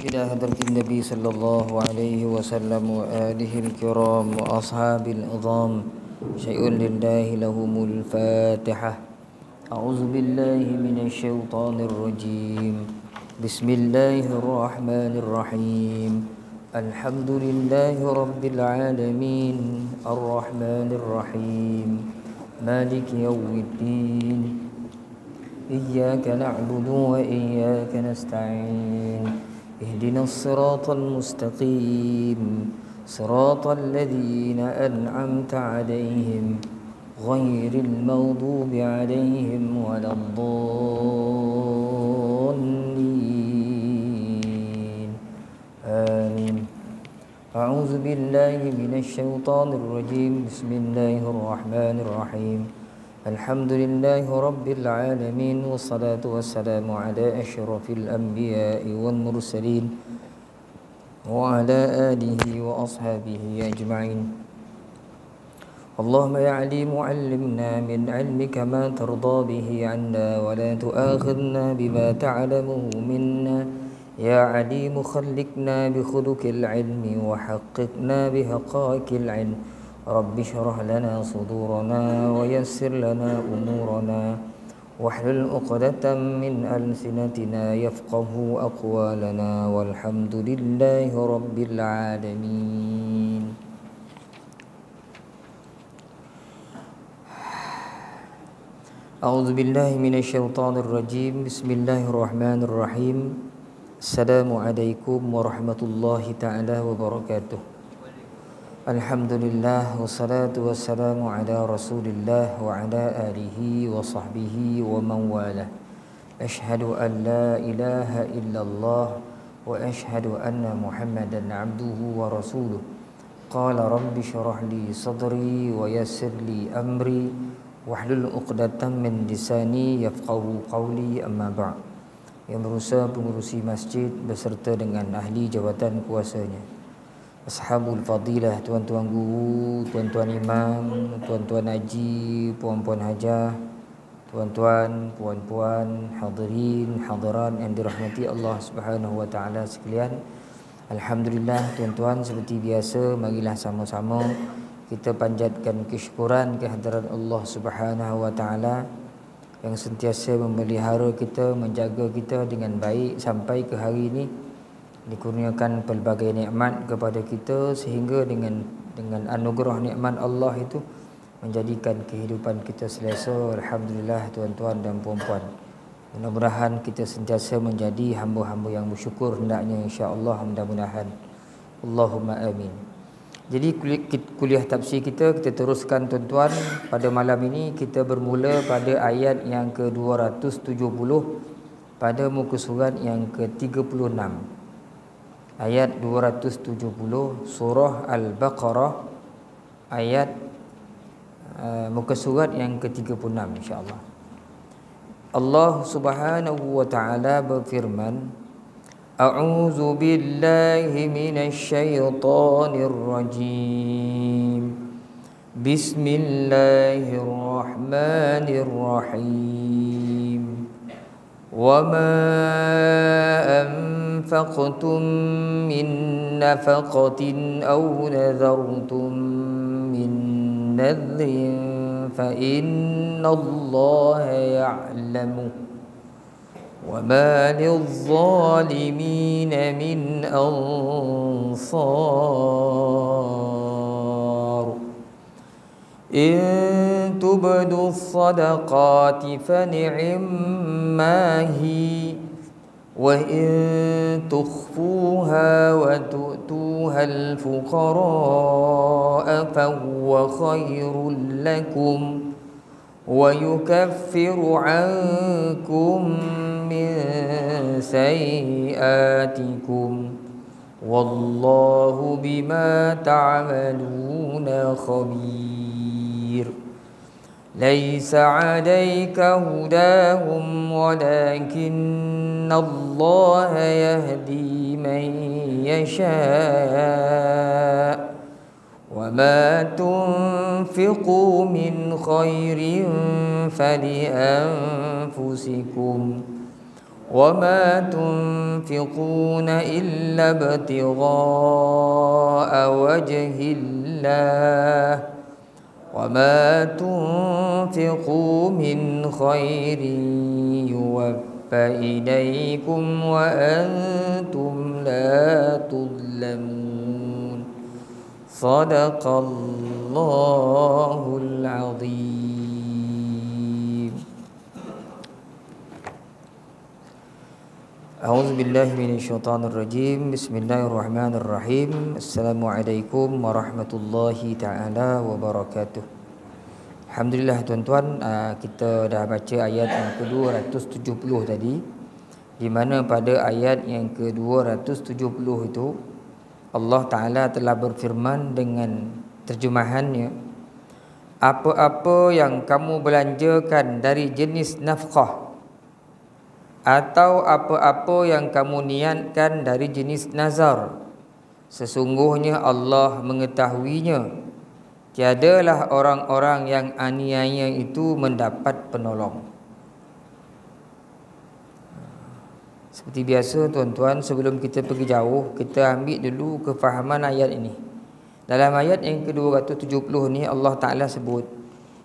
إلى حضرة النبي صلى الله عليه وسلم وآله الكرام وأصحاب العظام شيء لله لهم الفاتحة. أعوذ بالله من الشيطان الرجيم. بسم الله الرحمن الرحيم. الحمد لله رب العالمين الرحمن الرحيم مالك يوم الدين إياك نعبد وإياك نستعين اهدنا الصراط المستقيم صراط الذين أنعمت عليهم غير المغضوب عليهم ولا الضالين آمين. أعوذ بالله من الشيطان الرجيم. بسم الله الرحمن الرحيم. الحمد لله رب العالمين والصلاة والسلام على أشرف الأنبياء والمرسلين وعلى آله وأصحابه أجمعين. اللهم يا عليم علمنا من علمك ما ترضى به عنا ولا تؤاخذنا بما تعلمه منا. يا عليم خلقنا بخلق العلم وحققنا بحقائق العلم. رب اشرح لنا صدورنا ويسر لنا أمورنا واحلل عقدة من ألسنتنا يفقه أقوالنا والحمد لله رب العالمين. أعوذ بالله من الشيطان الرجيم. بسم الله الرحمن الرحيم. السلام عليكم ورحمة الله تعالى وبركاته. Alhamdulillah wassalatu wassalamu ala Rasulillah wa ala alihi wa sahbihi wa man wala. Ashhadu an la ilaha illallah wa ashhadu anna Muhammadan abduhu wa rasuluh. Qala rabbi shrah li sadri wa yassir li amri wahlul 'uqdatam min lisani yafqahu qawli, amma ba'd. Yang berusaha pengurusi masjid beserta dengan ahli jawatan kuasanya, Ashabul Fadilah, tuan-tuan guru, tuan-tuan imam, tuan-tuan haji, puan-puan hajah, tuan-tuan, puan-puan, hadirin, hadirat yang dirahmati Allah Subhanahu wa taala sekalian. Alhamdulillah tuan-tuan, seperti biasa marilah sama-sama kita panjatkan kesyukuran kehadirat Allah Subhanahu wa taala yang sentiasa memelihara kita, menjaga kita dengan baik sampai ke hari ini, dikurniakan pelbagai nikmat kepada kita sehingga dengan anugerah nikmat Allah itu menjadikan kehidupan kita selesa. Alhamdulillah tuan-tuan dan puan-puan, mudah-mudahan kita sentiasa menjadi hamba-hamba yang bersyukur hendaknya, insya-Allah, mudah-mudahan. Allahumma amin. Jadi kuliah tafsir kita teruskan tuan-tuan. Pada malam ini kita bermula pada ayat yang ke-270 pada muka surat yang ke-36. Ayat 270 surah Al-Baqarah, ayat muka surat yang ke-36, insya-Allah. Allah Subhanahu wa taala berfirman, A'udzu billahi minasy syaithanir rajim. Bismillahirrahmanirrahim. وما أنفقتم من نفقة أو نذرتم من نذر فإن الله يعلمه وما للظالمين من أنصار إن تبدوا الصدقات فنعما هي وإن تخفوها وتؤتوها الفقراء فهو خير لكم ويكفر عنكم من سيئاتكم والله بما تعملون خبير. ليس عليك هداهم ولكن الله يهدي من يشاء وما تنفقوا من خير فلأنفسكم وما تنفقون إلا ابتغاء وجه الله وما تنفقوا من خير يوفى إليكم وأنتم لا تظلمون صدق الله العظيم. أعوذ بالله من الشيطان الرجيم. بسم الله الرحمن الرحيم. Assalamualaikum warahmatullahi ta'ala wabarakatuh. Alhamdulillah tuan-tuan, kita dah baca ayat yang ke-270 tadi, di mana pada ayat yang ke-270 itu Allah Ta'ala telah berfirman dengan terjemahannya, apa-apa yang kamu belanjakan dari jenis nafkah atau apa-apa yang kamu niatkan dari jenis nazar, sesungguhnya Allah mengetahuinya. Tiadalah orang-orang yang aniaya itu mendapat penolong. Seperti biasa tuan-tuan, sebelum kita pergi jauh, kita ambil dulu kefahaman ayat ini. Dalam ayat yang ke-270 ni Allah Ta'ala sebut,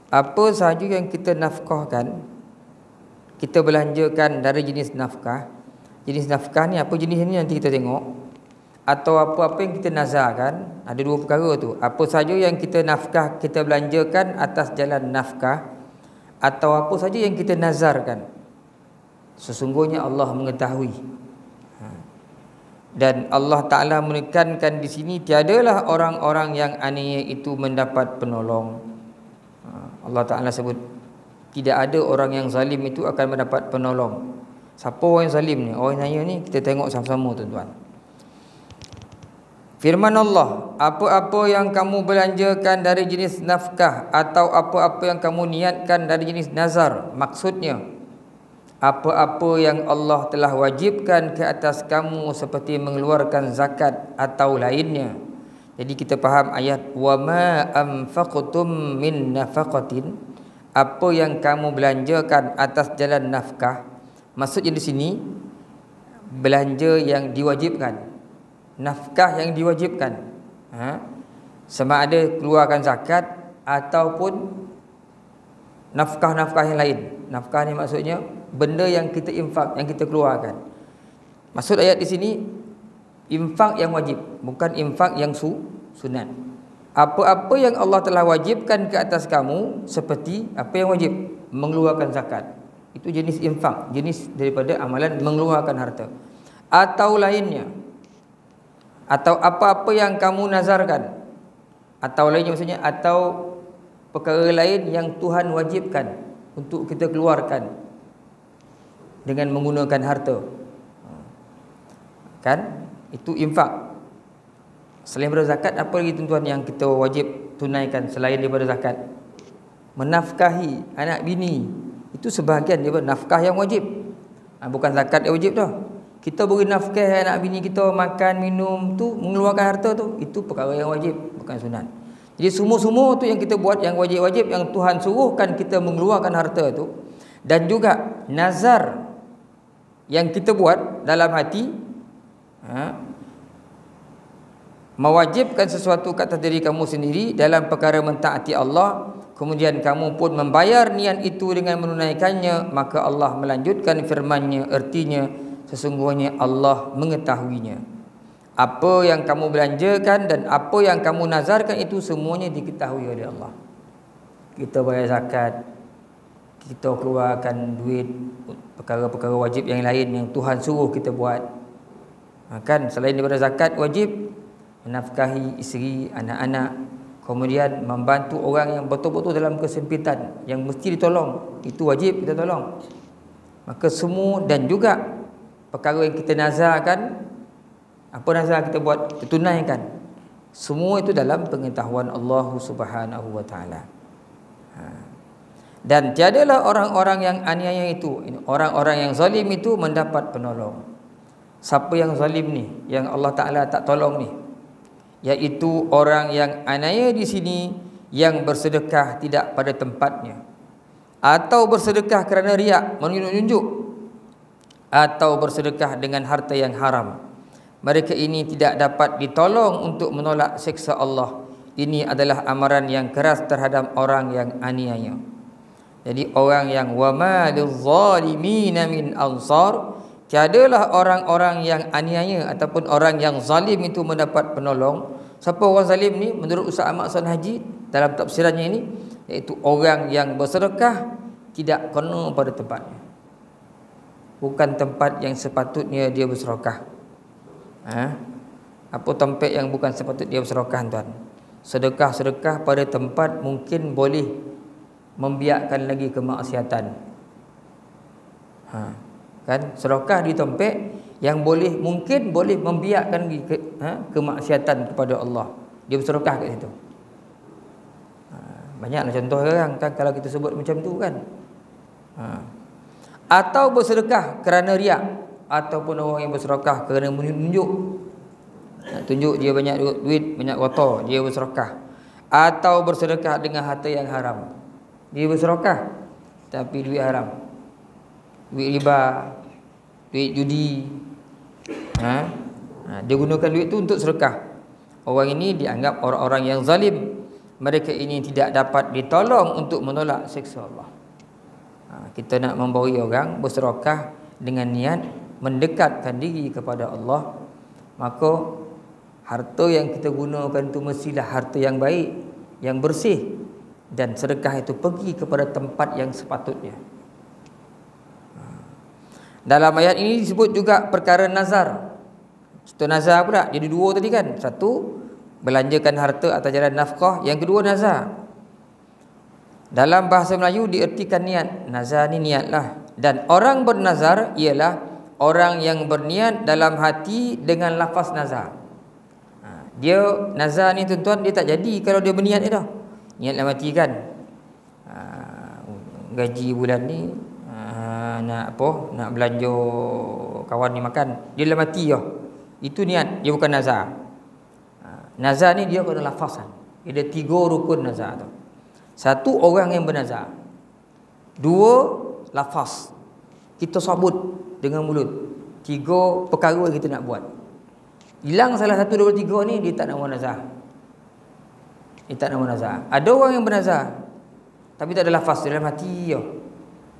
apa sahaja yang kita nafkahkan, kita belanjakan dari jenis nafkah. Jenis nafkah ni apa jenis ni nanti kita tengok. Atau apa-apa yang kita nazarkan, ada dua perkara tu. Apa saja yang kita nafkah, kita belanjakan atas jalan nafkah, atau apa saja yang kita nazarkan, sesungguhnya Allah mengetahui. Dan Allah Ta'ala menekankan di sini, tiadalah orang-orang yang aniaya itu mendapat penolong. Allah Ta'ala sebut, tidak ada orang yang zalim itu akan mendapat penolong. Siapa orang yang zalim ni? Orang yang ni kita tengok sama-sama tuan-tuan. Firman Allah, apa-apa yang kamu belanjakan dari jenis nafkah atau apa-apa yang kamu niatkan dari jenis nazar, maksudnya apa-apa yang Allah telah wajibkan ke atas kamu seperti mengeluarkan zakat atau lainnya. Jadi kita faham ayat wa ma anfaqtum min nafaqatin, apa yang kamu belanjakan atas jalan nafkah. Maksudnya di sini belanja yang diwajibkan, nafkah yang diwajibkan, sama ada keluarkan zakat ataupun nafkah-nafkah yang lain. Nafkah ni maksudnya benda yang kita infak, yang kita keluarkan. Maksud ayat di sini infak yang wajib, bukan infak yang sunat. Apa-apa yang Allah telah wajibkan ke atas kamu, seperti apa yang wajib, mengeluarkan zakat, itu jenis infak, jenis daripada amalan mengeluarkan harta. Atau lainnya, atau apa-apa yang kamu nazarkan, atau lainnya maksudnya, atau perkara lain yang Tuhan wajibkan untuk kita keluarkan dengan menggunakan harta, kan? Itu infak. Selain daripada zakat, apa lagi tuan-tuan yang kita wajib tunaikan selain daripada zakat? Menafkahi anak bini, itu sebahagian daripada nafkah yang wajib. Bukan zakat yang wajib dah. Kita beri nafkah anak bini kita, makan, minum, tu mengeluarkan harta tu, itu perkara yang wajib, bukan sunat. Jadi semua-semua tu yang kita buat, yang wajib-wajib, yang Tuhan suruhkan kita mengeluarkan harta tu, dan juga nazar yang kita buat dalam hati, mewajibkan sesuatu ke atas diri kamu sendiri dalam perkara mentaati Allah, kemudian kamu pun membayar niat itu dengan menunaikannya, maka Allah melanjutkan firman-Nya, artinya sesungguhnya Allah mengetahuinya. Apa yang kamu belanjakan dan apa yang kamu nazarkan itu semuanya diketahui oleh Allah. Kita bayar zakat, kita keluarkan duit, perkara-perkara wajib yang lain yang Tuhan suruh kita buat. Kan selain daripada zakat wajib, menafkahi isteri, anak-anak, kemudian membantu orang yang betul-betul dalam kesempitan, yang mesti ditolong, itu wajib kita tolong. Maka semua, dan juga perkara yang kita nazarkan, apa nazar kita buat, kita tunaikan, semua itu dalam pengetahuan Allah Subhanahu wa taala. Dan tiadalah orang-orang yang aniaya itu, orang-orang yang zalim itu mendapat penolong. Siapa yang zalim ni, yang Allah Ta'ala tak tolong ni? Iaitu orang yang aniaya di sini, yang bersedekah tidak pada tempatnya, atau bersedekah kerana riak, menunjuk-nunjuk, atau bersedekah dengan harta yang haram. Mereka ini tidak dapat ditolong untuk menolak siksa Allah. Ini adalah amaran yang keras terhadap orang yang aniaya. Jadi orang yang wama lizzalimina min ansar, tiadalah orang-orang yang aniaya ataupun orang yang zalim itu mendapat penolong. Siapa orang zalim ni? Menurut Ustaz Ahmad Hasan Haji dalam tafsirannya ini, iaitu orang yang bersedekah tidak kena pada tempatnya. Bukan tempat yang sepatutnya dia bersedekah. Apa tempat yang bukan sepatutnya dia bersedekah, tuan? Sedekah-sedekah pada tempat mungkin boleh membiarkan lagi kemaksiatan. Kan, sedekah di tempat yang mungkin boleh membiarkan lagi kemaksiatan kepada Allah. Dia bersedekah kat situ. Banyaklah contoh orang kan kalau kita sebut macam tu kan. Atau bersedekah kerana riak, ataupun orang yang bersedekah kerana menunjuk. Nak tunjuk dia banyak duit, banyak harta, dia bersedekah. Atau bersedekah dengan harta yang haram. Dia bersedekah tapi duit haram. Duit riba, duit judi. Dia gunakan duit tu untuk sedekah. Orang ini dianggap orang-orang yang zalim. Mereka ini tidak dapat ditolong untuk menolak siksa Allah. Kita nak memberi orang bersedekah dengan niat mendekatkan diri kepada Allah, maka harta yang kita gunakan itu mestilah harta yang baik, yang bersih, dan sedekah itu pergi kepada tempat yang sepatutnya. Dalam ayat ini disebut juga perkara nazar. Satu nazar pula, jadi dua tadi kan. Satu, belanjakan harta atas jalan nafkah. Yang kedua, nazar. Dalam bahasa Melayu diertikan niat. Nazar ni niatlah. Dan orang bernazar ialah orang yang berniat dalam hati dengan lafaz nazar. Dia nazar ni tuan-tuan, dia tak jadi kalau dia berniat dah. Niat dalam hati kan, gaji bulan ni nak belanja kawan ni makan, dia dalam hati dah. Itu niat, dia bukan nazar. Nazar ni dia kena lafazan. Dia ada 3 rukun nazar tu. Satu, orang yang bernazar. 2, lafaz, kita sebut dengan mulut. 3, perkara yang kita nak buat. Hilang salah satu daripada 3 ni, dia tak nak buat nazar. Dia tak nak buat nazar. Ada orang yang bernazar tapi tak ada lafaz, dalam hati je.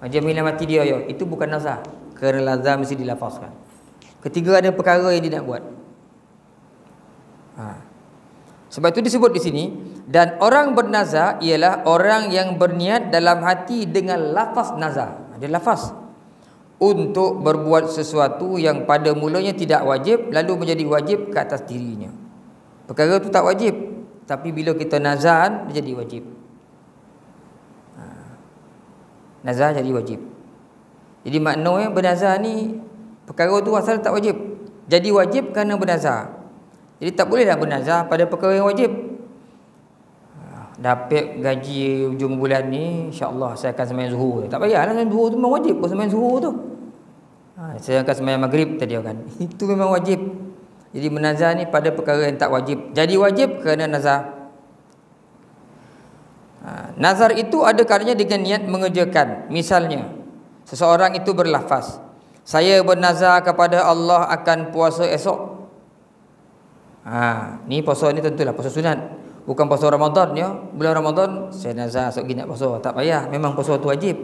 Macam dalam hati dia je. Itu bukan nazar. Kerana nazar mesti dilafazkan. Ketiga, ada perkara yang dia nak buat. Sebab itu disebut di sini, dan orang bernazar ialah orang yang berniat dalam hati dengan lafaz nazar. Ada lafaz untuk berbuat sesuatu yang pada mulanya tidak wajib, lalu menjadi wajib ke atas dirinya. Perkara itu tak wajib, tapi bila kita nazar, dia jadi wajib. Nazar jadi wajib. Jadi maknanya bernazar ni, perkara tu asal tak wajib, jadi wajib kerana bernazar. Jadi tak bolehlah bernazar pada perkara yang wajib. Dapat gaji hujung bulan ni, insya-Allah saya akan sembahyang zuhur. Tak payahlah sembahyang zuhur tu memang wajib, sembahyang zuhur tu. Saya akan sembahyang maghrib tadi kan. Itu memang wajib. Jadi menazar ni pada perkara yang tak wajib, jadi wajib kerana nazar. Nazar itu ada kalanya dengan niat mengerjakan. Misalnya, seseorang itu berlafaz, saya bernazar kepada Allah akan puasa esok. Ni puasa ni tentulah puasa sunat, bukan puasa Ramadan ya. Bulan Ramadan saya nazar esok nak puasa. Tak payah, memang puasa tu wajib.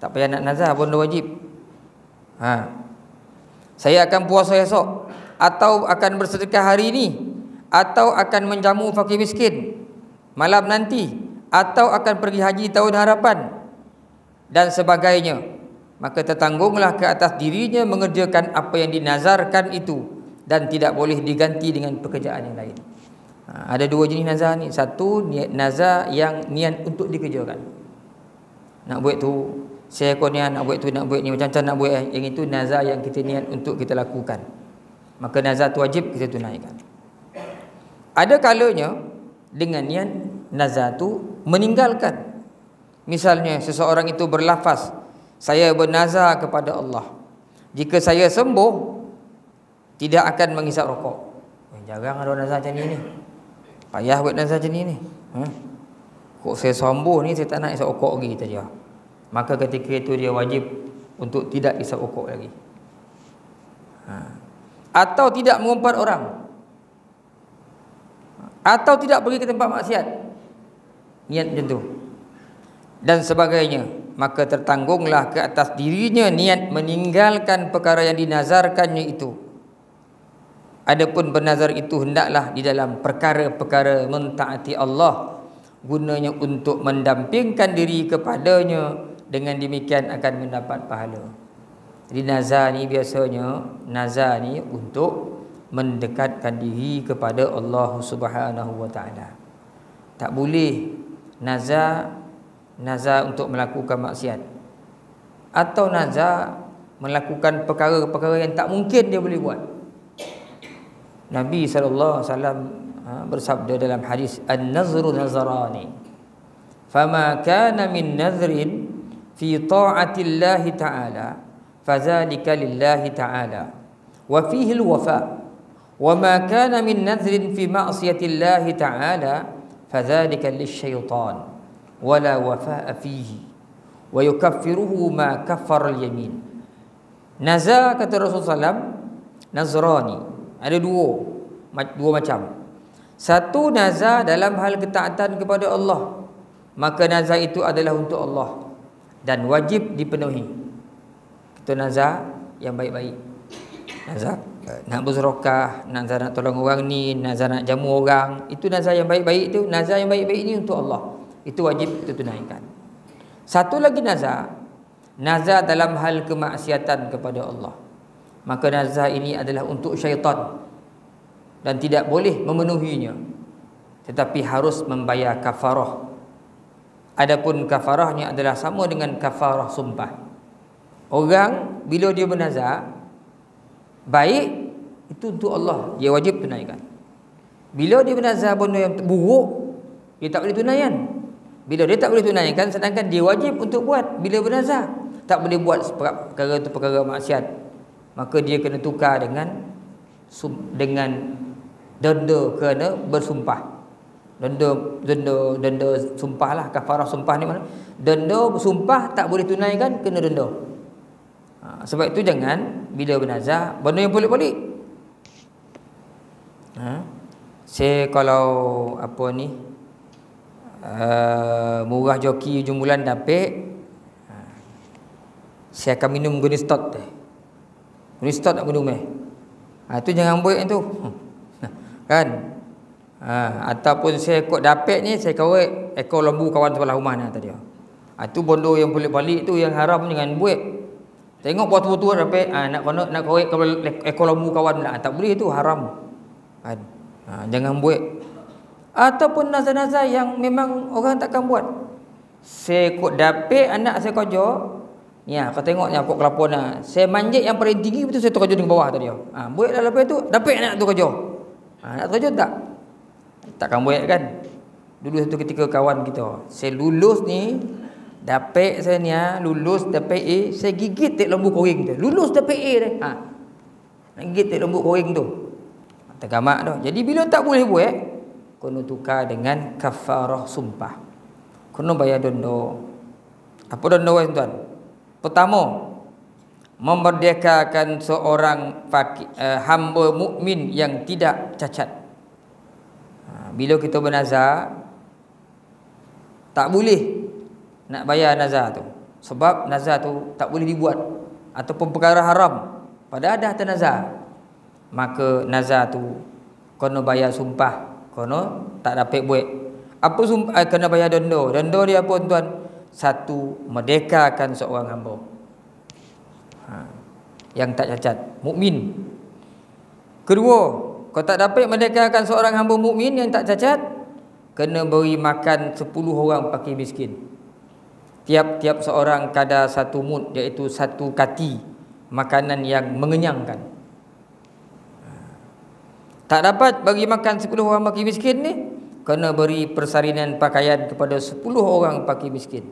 Tak payah nak nazar pun dah wajib. Saya akan puasa esok, atau akan bersedekah hari ini, atau akan menjamu fakir miskin malam nanti, atau akan pergi haji tahun harapan dan sebagainya. Maka tertanggunglah ke atas dirinya mengerjakan apa yang dinazarkan itu, dan tidak boleh diganti dengan pekerjaan yang lain. Ada 2 jenis nazar ni. Satu, niat nazar yang niat untuk dikerjakan. Nak buat tu, saya niat nak buat tu, nak buat ni, macam-macam nak buat. Yang itu nazar yang kita niat untuk kita lakukan. Maka nazar tu wajib kita tunaikan. Ada kalanya dengan niat nazar tu meninggalkan. Misalnya seseorang itu berlafaz, saya bernazar kepada Allah, jika saya sembuh tidak akan menghisap rokok. Jarang ada nazar macam ni. Payah buat nazar macam ni. Kok saya sembuh ni, saya tak nak hisap rokok lagi tadi. Maka ketika itu dia wajib untuk tidak hisap rokok lagi. Atau tidak mengumpat orang, atau tidak pergi ke tempat maksiat, niat macam tu dan sebagainya, maka tertanggunglah ke atas dirinya niat meninggalkan perkara yang dinazarkannya itu. Adapun bernazar itu hendaklah di dalam perkara-perkara mentaati Allah, gunanya untuk mendampingkan diri kepadanya, dengan demikian akan mendapat pahala. Jadi nazar ni biasanya, nazar ni untuk mendekatkan diri kepada Allah Subhanahu wa taala. Tak boleh nazar untuk melakukan maksiat, atau nazar melakukan perkara-perkara yang tak mungkin dia boleh buat. Nabi sallallahu alaihi wasallam bersabda dalam hadis, an-nazru nazarani, fama kana min nazrin fi ta'ati Allah ta'ala fadzalika lillahi ta'ala wa fihi al-wafa, wa ma kana min nazrin fi ma'siyati Allah ta'ala fadzalika lisyaitan wala wafa'a fihi wa yukaffiruhu ma kaffara al-yamin. Nazar, kata Rasulullah SAW, nazrani, ada dua macam. Satu, nazar dalam hal ketaatan kepada Allah, maka nazar itu adalah untuk Allah dan wajib dipenuhi. Kita nazar yang baik-baik, nazar nak bersedekah, nazar nak tolong orang ni, nazar nak jamu orang, itu nazar yang baik-baik. Itu nazar yang baik-baik ini untuk Allah, itu wajib kita tunaikan. Satu lagi nazar dalam hal kemaksiatan kepada Allah, maka nazar ini adalah untuk syaitan dan tidak boleh memenuhinya, tetapi harus membayar kafarah. Adapun kafarahnya adalah sama dengan kafarah sumpah. Orang bila dia bernazar baik, itu untuk Allah, dia wajib tunaikan. Bila dia bernazar benda yang buruk, dia tak boleh tunaikan. Bila dia tak boleh tunaikan, sedangkan dia wajib untuk buat. Bila bernazar tak boleh buat perkara itu perkara maksiat, maka dia kena tukar dengan denda kerana bersumpah. Denda sumpah lah, kafarah sumpah ni mana? Denda bersumpah tak boleh tunaikan, kena denda. Sebab itu jangan bila bernazar benda yang pelik-pelik. Saya kalau apa ni, murah joki hujung bulan dapat, saya akan minum guni stot teh. Guni stot tak minum itu jangan buat itu. Kan? Ataupun saya kod dapat ni, saya kawal ekor lembu kawan sebelah rumah ni tadi. Itu bondo yang pelik-pelik tu yang haram, jangan buat. Tengok buat tua-tua dapat nak kawal ekor lembu kawan pula, tak boleh, itu haram. Kan? Jangan buat. Ataupun nazar-nazar yang memang orang takkan buat. Saya kod dapat anak saya kerja, ya, kau tengok ni kod kelapa nak. Saya manjat yang paling tinggi, betul saya terkejut di bawah tadi. Buatlah lepas tu dapat anak tu kerja. Nak terkejut tak? Takkan buat kan. Dulu satu ketika kawan kita, saya lulus ni, dapat saya ni lulus dapat A, saya gigit tek lembu koring tu. Lulus dapat A dah. Nak gigit tek lembu koring tu. Tergamak dah. Jadi bila tak boleh buat, kena tukar dengan kafarah sumpah. Kena bayar denda. Apa denda tuan? Pertama, memerdekakan seorang hamba mukmin yang tidak cacat. Bila kita bernazar, tak boleh nak bayar nazar tu, sebab nazar tu tak boleh dibuat, ataupun perkara haram pada ada atas nazar. Maka nazar tu kena bayar sumpah, kena tak dapat buat. Apa sumpah? Kena bayar denda. Denda dia apa tuan? Satu, merdekakan seorang hamba yang tak cacat, mukmin. Kedua, kau tak dapat merdekakan seorang hamba mukmin yang tak cacat, kena beri makan 10 orang fakir miskin. Tiap-tiap seorang kadar 1 mud, iaitu 1 kati makanan yang mengenyangkan. Tak dapat bagi makan 10 orang fakir miskin ni, kena beri persalinan pakaian kepada 10 orang fakir miskin.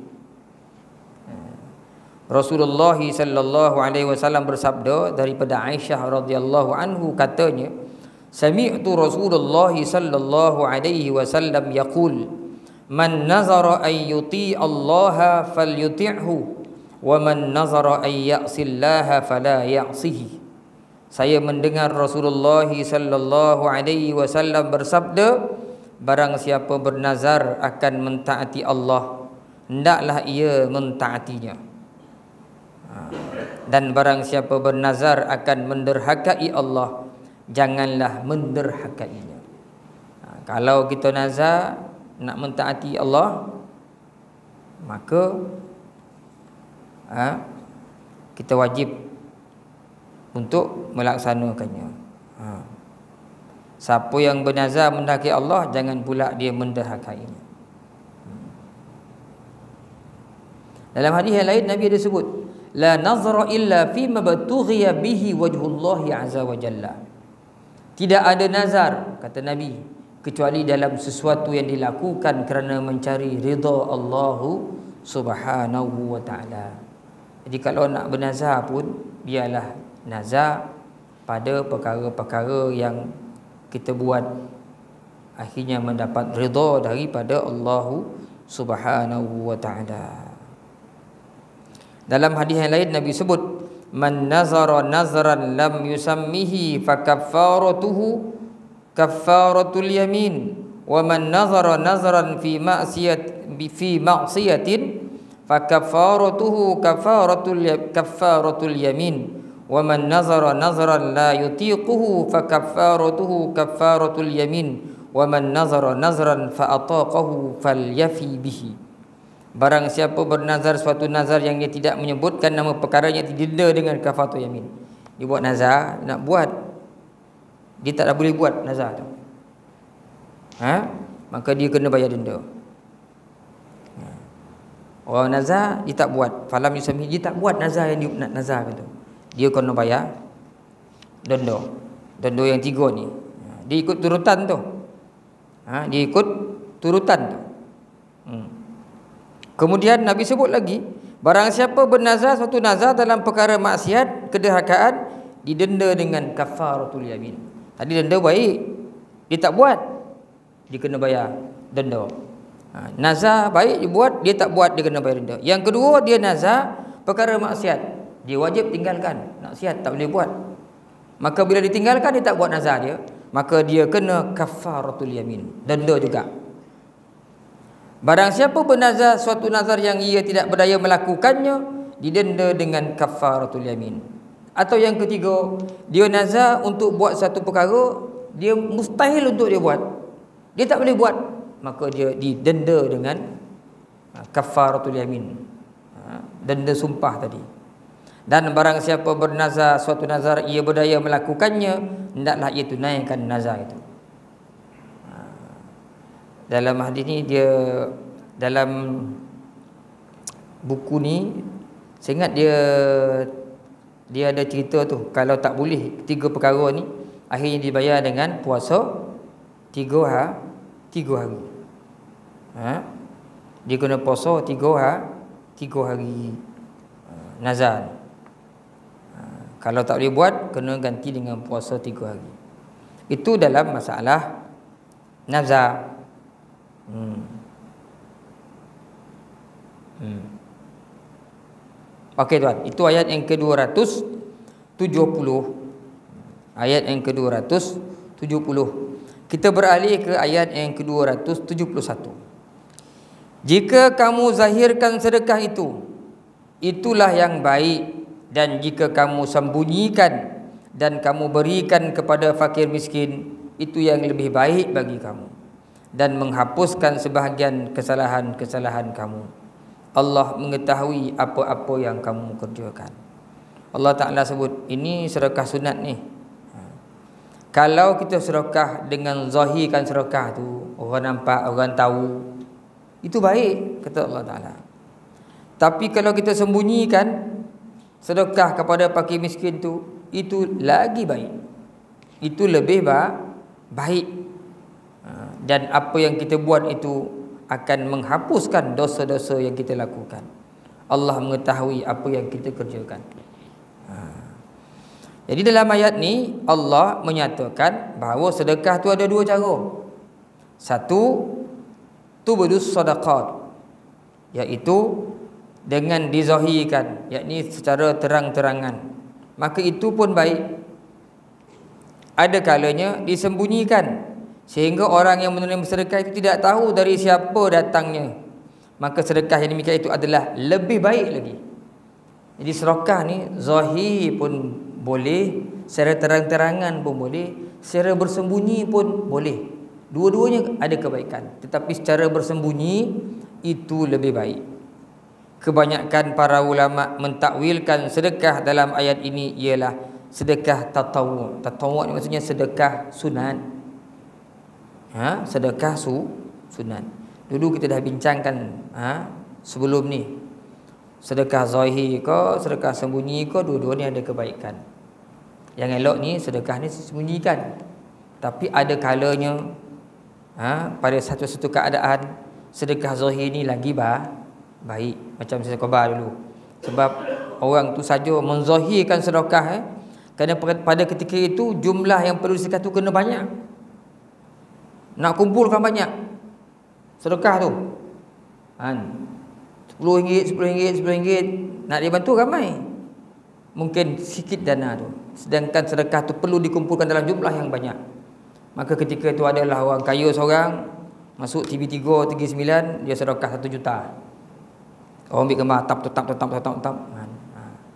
Rasulullah sallallahu alaihi wasallam bersabda daripada Aisyah radhiyallahu anhu, katanya, sami'tu Rasulullah sallallahu alaihi wasallam yaqul, man nazara ay yuti Allah falyuti'hu wa man nazara ay ya'si Allah fala ya'sihi. saya mendengar Rasulullah sallallahu alaihi wasallam bersabda, barang siapa bernazar akan mentaati Allah, hendaklah ia mentaatinya. Dan barang siapa bernazar akan menderhakai Allah, janganlah menderhakainya. Kalau kita nazar nak mentaati Allah, maka kita wajib untuk melaksanakannya. Siapa yang bernazar mendaki Allah, jangan pula dia menderhakainya. Dalam hadis yang lain Nabi ada sebut, la nazara illa fi ma batughiya bihi wajhullahi azza wa jalla. Tidak ada nazar, kata Nabi, kecuali dalam sesuatu yang dilakukan kerana mencari ridha Allah subhanahu wa ta'ala. Jadi kalau nak bernazar pun, biarlah nazar pada perkara-perkara yang kita buat akhirnya mendapat ridha daripada Allah subhanahu wa ta'ala. Dalam hadis yang lain Nabi sebut, man nazara nazran lam yusammihi fakaffaratuhu kaffaratul yamin, wa man nazara nazran fi ma'siyatin fakaffaratuhu kaffaratul yamin, wa man nazara nazran la yutiquhu fakaffaratuhu kaffaratul yamin, wa man nazara nazran fa ataqahu falyafi bihi. Barang siapa bernazar suatu nazar yang dia tidak menyebutkan nama perkaranya, didenda dengan kafaratul yamin. Dia buat nazar, nak buat, dia tak boleh buat nazar tu, maka dia kena bayar denda. Orang nazar dia tak buat, falam yusami, dia tak buat nazar yang dia nak nazarkan tu, dia kena bayar denda. Denda yang 3 ni, dia ikut turutan tu. Dia ikut turutan tu. Kemudian Nabi sebut lagi, barang siapa bernazar suatu nazar dalam perkara maksiat, kederhakaan, didenda dengan kafaratul yamin. Tadi denda baik, dia tak buat, dia kena bayar denda. Nazar baik dia buat, dia tak buat, dia kena bayar denda. Yang kedua, dia nazar perkara maksiat, dia wajib tinggalkan. Maksiat tak boleh buat, maka bila ditinggalkan, dia tak buat nazar dia, maka dia kena kafaratul yamin, denda juga. Barang siapa bernazar suatu nazar yang ia tidak berdaya melakukannya, didenda dengan kafaratul yamin. Atau yang ketiga, dia nazar untuk buat satu perkara, dia mustahil untuk dia buat, dia tak boleh buat, maka dia didenda dengan kafaratul yamin, denda sumpah tadi. Dan barang siapa bernazar suatu nazar ia berdaya melakukannya, hendaklah ia tunaikan nazar itu. Dalam hadis ni, dia dalam buku ni saya ingat dia ada cerita tu, kalau tak boleh 3 perkara ni, akhirnya dibayar dengan puasa 3 hari. Dia kena puasa 3 hari nazar. Kalau tak boleh buat, kena ganti dengan puasa 3 hari. Itu dalam masalah nazar. Okey tuan, itu ayat yang ke-270. Ayat yang ke-270. Kita beralih ke ayat yang ke-271. Jika kamu zahirkan sedekah itu, itulah yang baik, dan jika kamu sembunyikan dan kamu berikan kepada fakir miskin, itu yang lebih baik bagi kamu, dan menghapuskan sebahagian kesalahan-kesalahan kamu. Allah mengetahui apa-apa yang kamu kerjakan. Allah Ta'ala sebut, ini sedekah sunat ni. Kalau kita sedekah dengan zahirkan sedekah tu, orang nampak, orang tahu, itu baik, kata Allah Ta'ala. Tapi kalau kita sembunyikan sedekah kepada fakir miskin tu, itu lagi baik, itu lebih baik. Dan apa yang kita buat itu akan menghapuskan dosa-dosa yang kita lakukan. Allah mengetahui apa yang kita kerjakan. Jadi dalam ayat ni Allah menyatakan bahawa sedekah tu ada 2 cara. Satu, tubdus sadaqat, iaitu dengan dizahirkan, yakni secara terang-terangan, maka itu pun baik. ada kalanya disembunyikan sehingga orang yang menerima sedekah itu tidak tahu dari siapa datangnya. Maka sedekah yang demikian itu adalah lebih baik lagi. Jadi sedekah ni zahir pun boleh, secara terang-terangan pun boleh, secara bersembunyi pun boleh. Dua-duanya ada kebaikan, tetapi secara bersembunyi itu lebih baik. Kebanyakan para ulama mentakwilkan sedekah dalam ayat ini ialah sedekah tatawu'. Tatawu' maksudnya sedekah sunat. Sedekah sunat. Dulu kita dah bincangkan sebelum ni. Sedekah zahir ke, sedekah sembunyi ke, dua-duanya ada kebaikan. Yang elok ni sedekah ni sembunyikan. Tapi ada kalanya pada satu-satu keadaan sedekah zahir ni lagi baik. Macam saya khabar dulu. Sebab orang tu saja menzahirkan sedekah kerana pada ketika itu jumlah yang perlu zakat tu kena banyak. Nak kumpulkan banyak sedekah tu. RM10, nak dibantu ramai. Mungkin sikit dana tu. Sedangkan sedekah tu perlu dikumpulkan dalam jumlah yang banyak. Maka ketika itu adalah orang kaya seorang masuk TV3, TV9, dia sedekah 1 juta. Orang ambil gambar tap.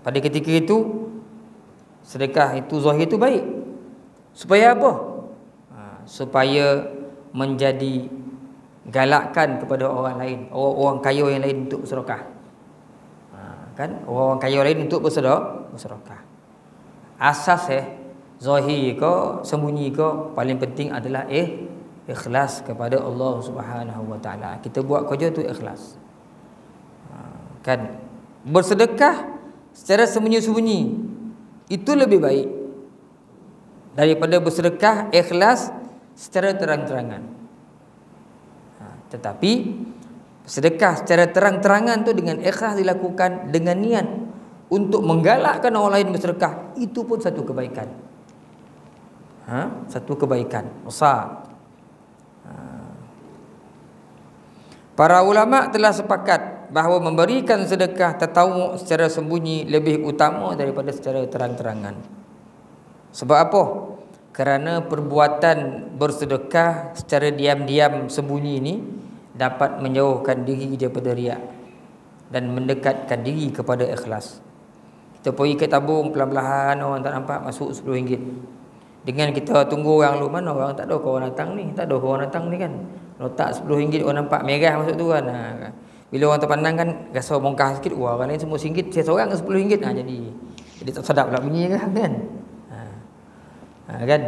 Pada ketika itu sedekah itu zahir itu baik. Supaya apa? Supaya menjadi galakkan kepada orang lain, orang kaya yang lain untuk bersedekah. Kan? Orang kaya lain untuk bersedekah. Asas zahir ke sembunyi ke, paling penting adalah ikhlas kepada Allah Subhanahu wa taala. Kita buat kerja tu ikhlas. Kan? Bersedekah secara sembunyi-sembunyi itu lebih baik daripada bersedekah ikhlas secara terang-terangan. Tetapi sedekah secara terang-terangan tu dengan ikhlas dilakukan dengan niat untuk menggalakkan orang lain bersedekah, itu pun satu kebaikan. Satu kebaikan besar. Para ulama telah sepakat bahawa memberikan sedekah tatawu' secara sembunyi lebih utama daripada secara terang-terangan. Sebab apa? Kerana perbuatan bersedekah secara diam-diam sembunyi ini dapat menjauhkan diri daripada riak dan mendekatkan diri kepada ikhlas. Kita pergi ke tabung pelan-pelan, orang tak nampak, masuk RM10. Dengan kita tunggu orang lu, mana orang tak ada kau orang datang ni, tak ada kau orang datang ni kan. Letak RM10 orang nampak merah masuk tu kan. Bila orang terpandang kan rasa bongkar sikit, wah orang lain semua RM1, saya seorang RM10. Jadi tak sedap pula bunyi kan. Kan?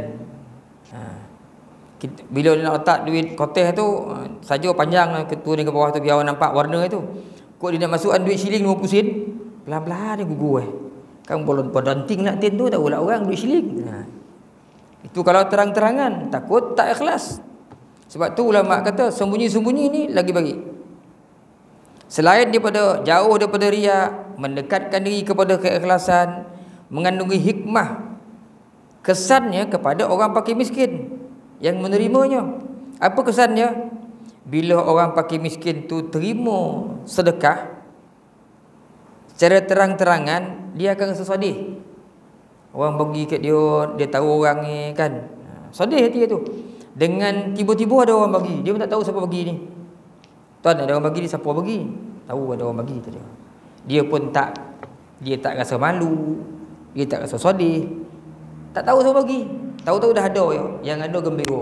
Bila dia nak letak duit kotes tu, saja panjang ketua ni ke bawah tu biar orang nampak warna tu. Kok dia nak masukkan duit shilling 50 sen, pelan-pelan dia gugur Kan berdanting nak tin tu, tahu lah orang duit shilling. Itu kalau terang-terangan, takut tak ikhlas. Sebab tu ulama kata sembunyi-sembunyi ni lagi baik. Selain daripada jauh daripada riak, mendekatkan diri kepada keikhlasan, mengandungi hikmah kesannya kepada orang fakir miskin yang menerimanya. Apa kesannya? Bila orang fakir miskin tu terima sedekah secara terang-terangan, dia akan rasa sedih. Orang bagi kat dia, dia tahu orang ni kan, sedih hati dia tu. Dengan tiba-tiba ada orang bagi, dia pun tak tahu siapa bagi ni. Tuan, ada orang bagi ni, siapa bagi? Tahu ada orang bagi tu dia. Dia pun tak rasa malu, dia tak rasa sedih. Tak tahu siapa bagi. Tahu-tahu dah ada yang ada gembira.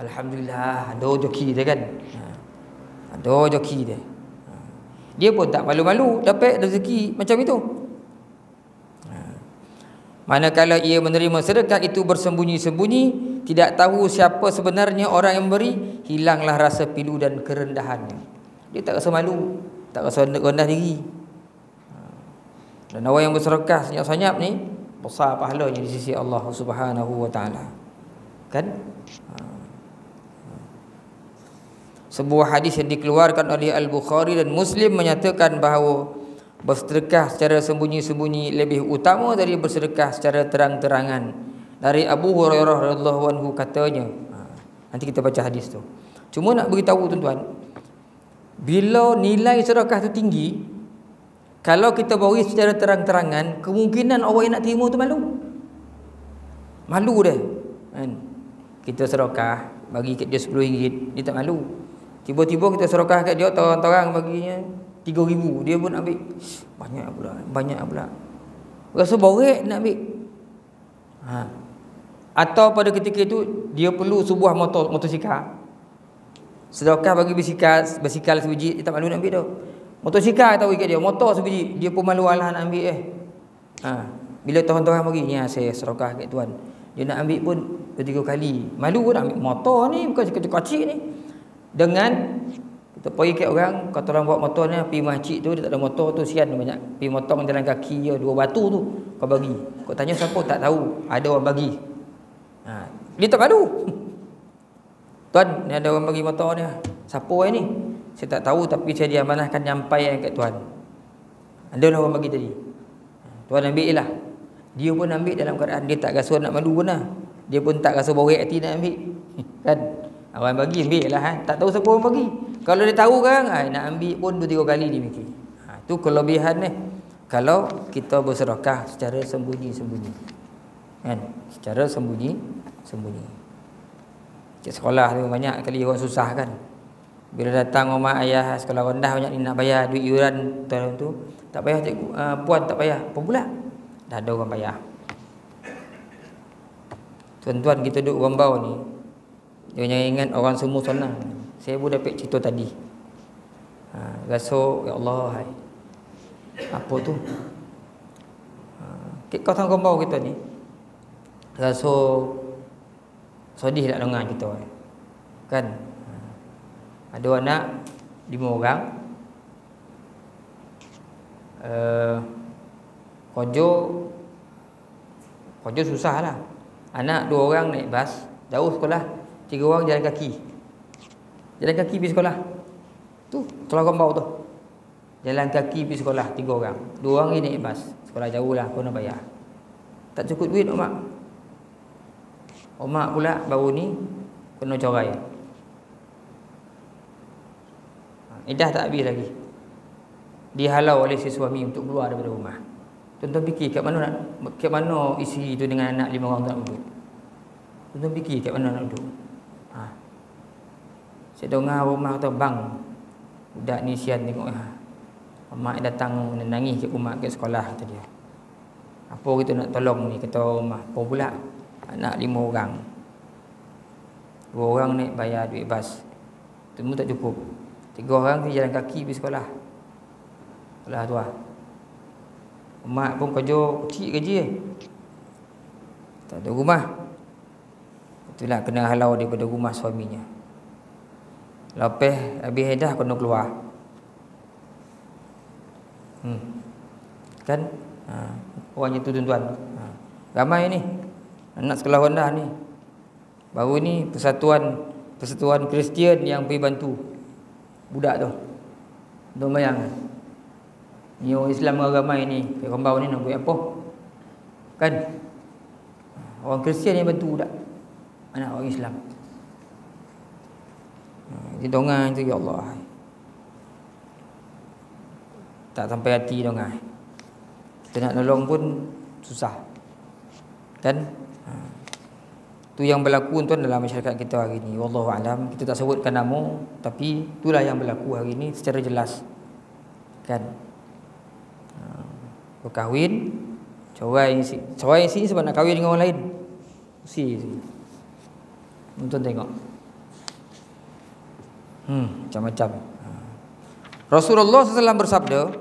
Alhamdulillah, ada joki dia kan. Ada joki dia. Dia pun tak malu-malu dapat rezeki macam itu. Manakala ia menerima sedekah itu bersembunyi-sembunyi, tidak tahu siapa sebenarnya orang yang memberi, hilanglah rasa pilu dan kerendahannya. Dia tak rasa malu, tak rasa rendah diri. Dan orang yang bersedekah senyap-senyap ni besar pahalanya di sisi Allah Subhanahu wa taala. Kan? Sebuah hadis yang dikeluarkan oleh Al-Bukhari dan Muslim menyatakan bahawa bersedekah secara sembunyi-sembunyi lebih utama dari bersedekah secara terang-terangan. Dari Abu Hurairah radhiyallahu anhu katanya. Nanti kita baca hadis tu. Cuma nak beritahu tuan-tuan, bila nilai sedekah tu tinggi, kalau kita bagi secara terang-terangan, kemungkinan orang yang nak terima tu malu. Malu dia. kan. Kita sedekah bagi kat dia RM10, dia tak malu. Tiba-tiba kita sedekah kat dia, orang-orang baginya RM3,000, dia pun ambil. Banyak pula. Rasa borek nak ambil. Atau pada ketika itu dia perlu sebuah motosikal. Sedekah bagi basikal sebiji, dia tak malu nak ambil dah. Motosikal tahu kat dia, motor sebiji, dia pun malu alah nak ambil Bila tuan-tuan bagi ni, saya sedekah kat tuan. Dia nak ambil pun 2-3 kali. Malu pun nak ambil motor ni, bukan kecil-kecil ni. Dengan kita pergi kat orang, kata orang buat motor ni, pergi masjid tu dia tak ada motor tu, sian banyak. Pergi motong jalan kaki dia 2 batu tu, kau bagi. Kau tanya siapa, tak tahu. Ada orang bagi. Dia tak malu. Tuan, ni ada orang bagi motor ni. Siapa ni? Saya tak tahu, tapi saya diamanahkan nyampai kat tuan. Ada orang bagi tadi. Tuan ambil lah. Dia pun ambil dalam keadaan dia tak rasa nak malu pun lah. Dia pun tak rasa borek hati nak ambil. Kan? Orang bagi ambil lah. Tak tahu siapa orang bagi. Kalau dia tahu kan, nak ambil pun 2-3 kali dia mikir. Itu kelebihan ni. Kalau kita bersedekah secara sembunyi-sembunyi. Kan? Secara sembunyi-sembunyi. Cik sekolah tu banyak kali orang susah kan. Bila datang mak ayah sekolah rendah banyak ni nak bayar duit iuran tahun tu. Tak payah cikgu, puan tak payah. Apa pula? Dah ada orang bayar. Tuan-tuan kita duduk Rambau ni, jangan ingat orang semua senang. Saya pun dapat cerita tadi. Rasa ya Allah, apa tu? Kau tahu Rambau kita ni. Rasa sedih nak dengar kita. Kan? Ada anak 5 orang. Kerja susah lah. Anak 2 orang naik bas, jauh sekolah. 3 orang jalan kaki. Jalan kaki pergi sekolah. Tu, sekolah Rambau tu. Jalan kaki pergi sekolah 3 orang. 2 orang ni naik bas. Sekolah jauh lah, kau nak bayar. Tak cukup duit mak. Mak pula baru ni kena corai. Iddah tak habis lagi. Dihalau oleh si suami untuk keluar daripada rumah. Tuan-tuan fikir kat mana isteri itu dengan anak 5 orang tak duduk. Tuan-tuan fikir kat mana nak duduk. Saya dengar rumah kata, bang, budak ni sian tengok. Mak datang menangis kat rumah kat sekolah, kata dia. Apa kita nak tolong ni, kata rumah. Apa pula? Anak 5 orang. 2 orang naik bayar duit bas. Semua tak cukup. 3 orang pergi jalan kaki pergi sekolah. Sekolah tu lah. Mak pun kerja kecil gaji tak ada rumah. Itulah kena halau daripada rumah suaminya. Lepas habis edah kena keluar. Kan? Orangnya tu tuan-tuan. Ramai ni anak sekolah rendah ni. Baru ni persatuan Kristian yang pergi bantu budak tu. Tuan bayang. Ni orang Islam ramai ni, Rambau ni nak buat apa? Kan? Orang Kristian yang bantu budak. Anak orang Islam. Dia dongang tu, ya Allah. Tak sampai hati dongang. Kita nak nolong pun susah. Kan? Tu yang berlaku tuan dalam masyarakat kita hari ni. Wallahu alam. Kita tak sebutkan nama, tapi itulah yang berlaku hari ni secara jelas. Kan? Berkahwin, cerai sini sebab nak kahwin dengan orang lain. Tuan tengok. Macam-macam. Rasulullah SAW bersabda,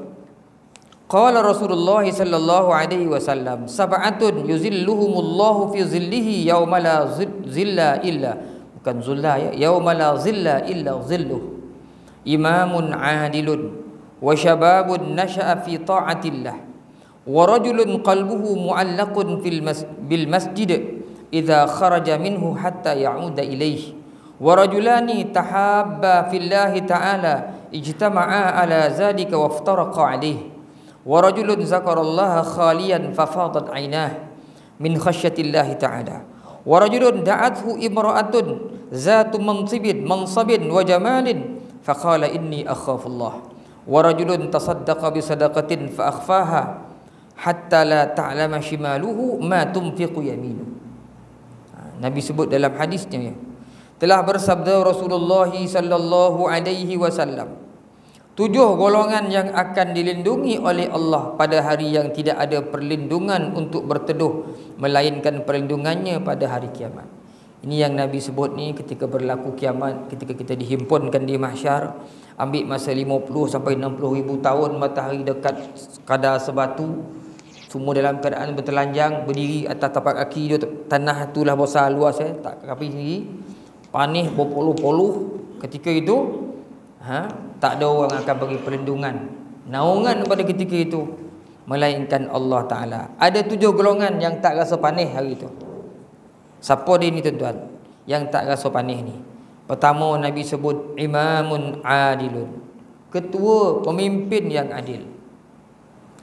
qala Rasulullah sallallahu alaihi wasallam, sab'atun yuzilluhumullahu fi zillihi yauma la zilla illa, bukan zulla ya, yauma la zilla illa zilluh. Imamun adilun wa syababun nasha'a fi ta'atillah wa rajulun qalbuhu mu'allaqun bil masjid idza kharaja minhu hatta ya'uda ilayhi wa rajulani tahabba fillahi ta'ala ijtama'a ala zalika wa iftaraqa alayhi wa rajulun zakarallaha khaliyan fafadat 'ainah min khasyatillahi ta'ala wa rajulun da'athu imra'atun zatu mansabin wa jamalin faqala inni akhafullah wa rajulun tasaddaqa bi sadaqatin fa akhfaha hatta la ta'lama shimaluhu ma tunfiqu yaminu. Nabi sebut dalam hadisnya, telah bersabda Rasulullah sallallahu alaihi wasallam, 7 golongan yang akan dilindungi oleh Allah pada hari yang tidak ada perlindungan untuk berteduh melainkan perlindungannya pada hari kiamat. Ini yang Nabi sebut ni ketika berlaku kiamat, ketika kita dihimpunkan di mahsyar, ambil masa 50 sampai 60 ribu tahun, matahari dekat kadar sebatu, semua dalam keadaan bertelanjang, berdiri atas tapak kaki dia, tanah itulah besar luas, tak kaki sendiri, panih berpuluh-puluh. Ketika itu tak ada orang akan bagi perlindungan, naungan pada ketika itu melainkan Allah Ta'ala. Ada 7 golongan yang tak rasa panih hari itu. Siapa dia ni tuan-tuan yang tak rasa panih ni? Pertama, Nabi sebut imamun adilun, ketua, pemimpin yang adil.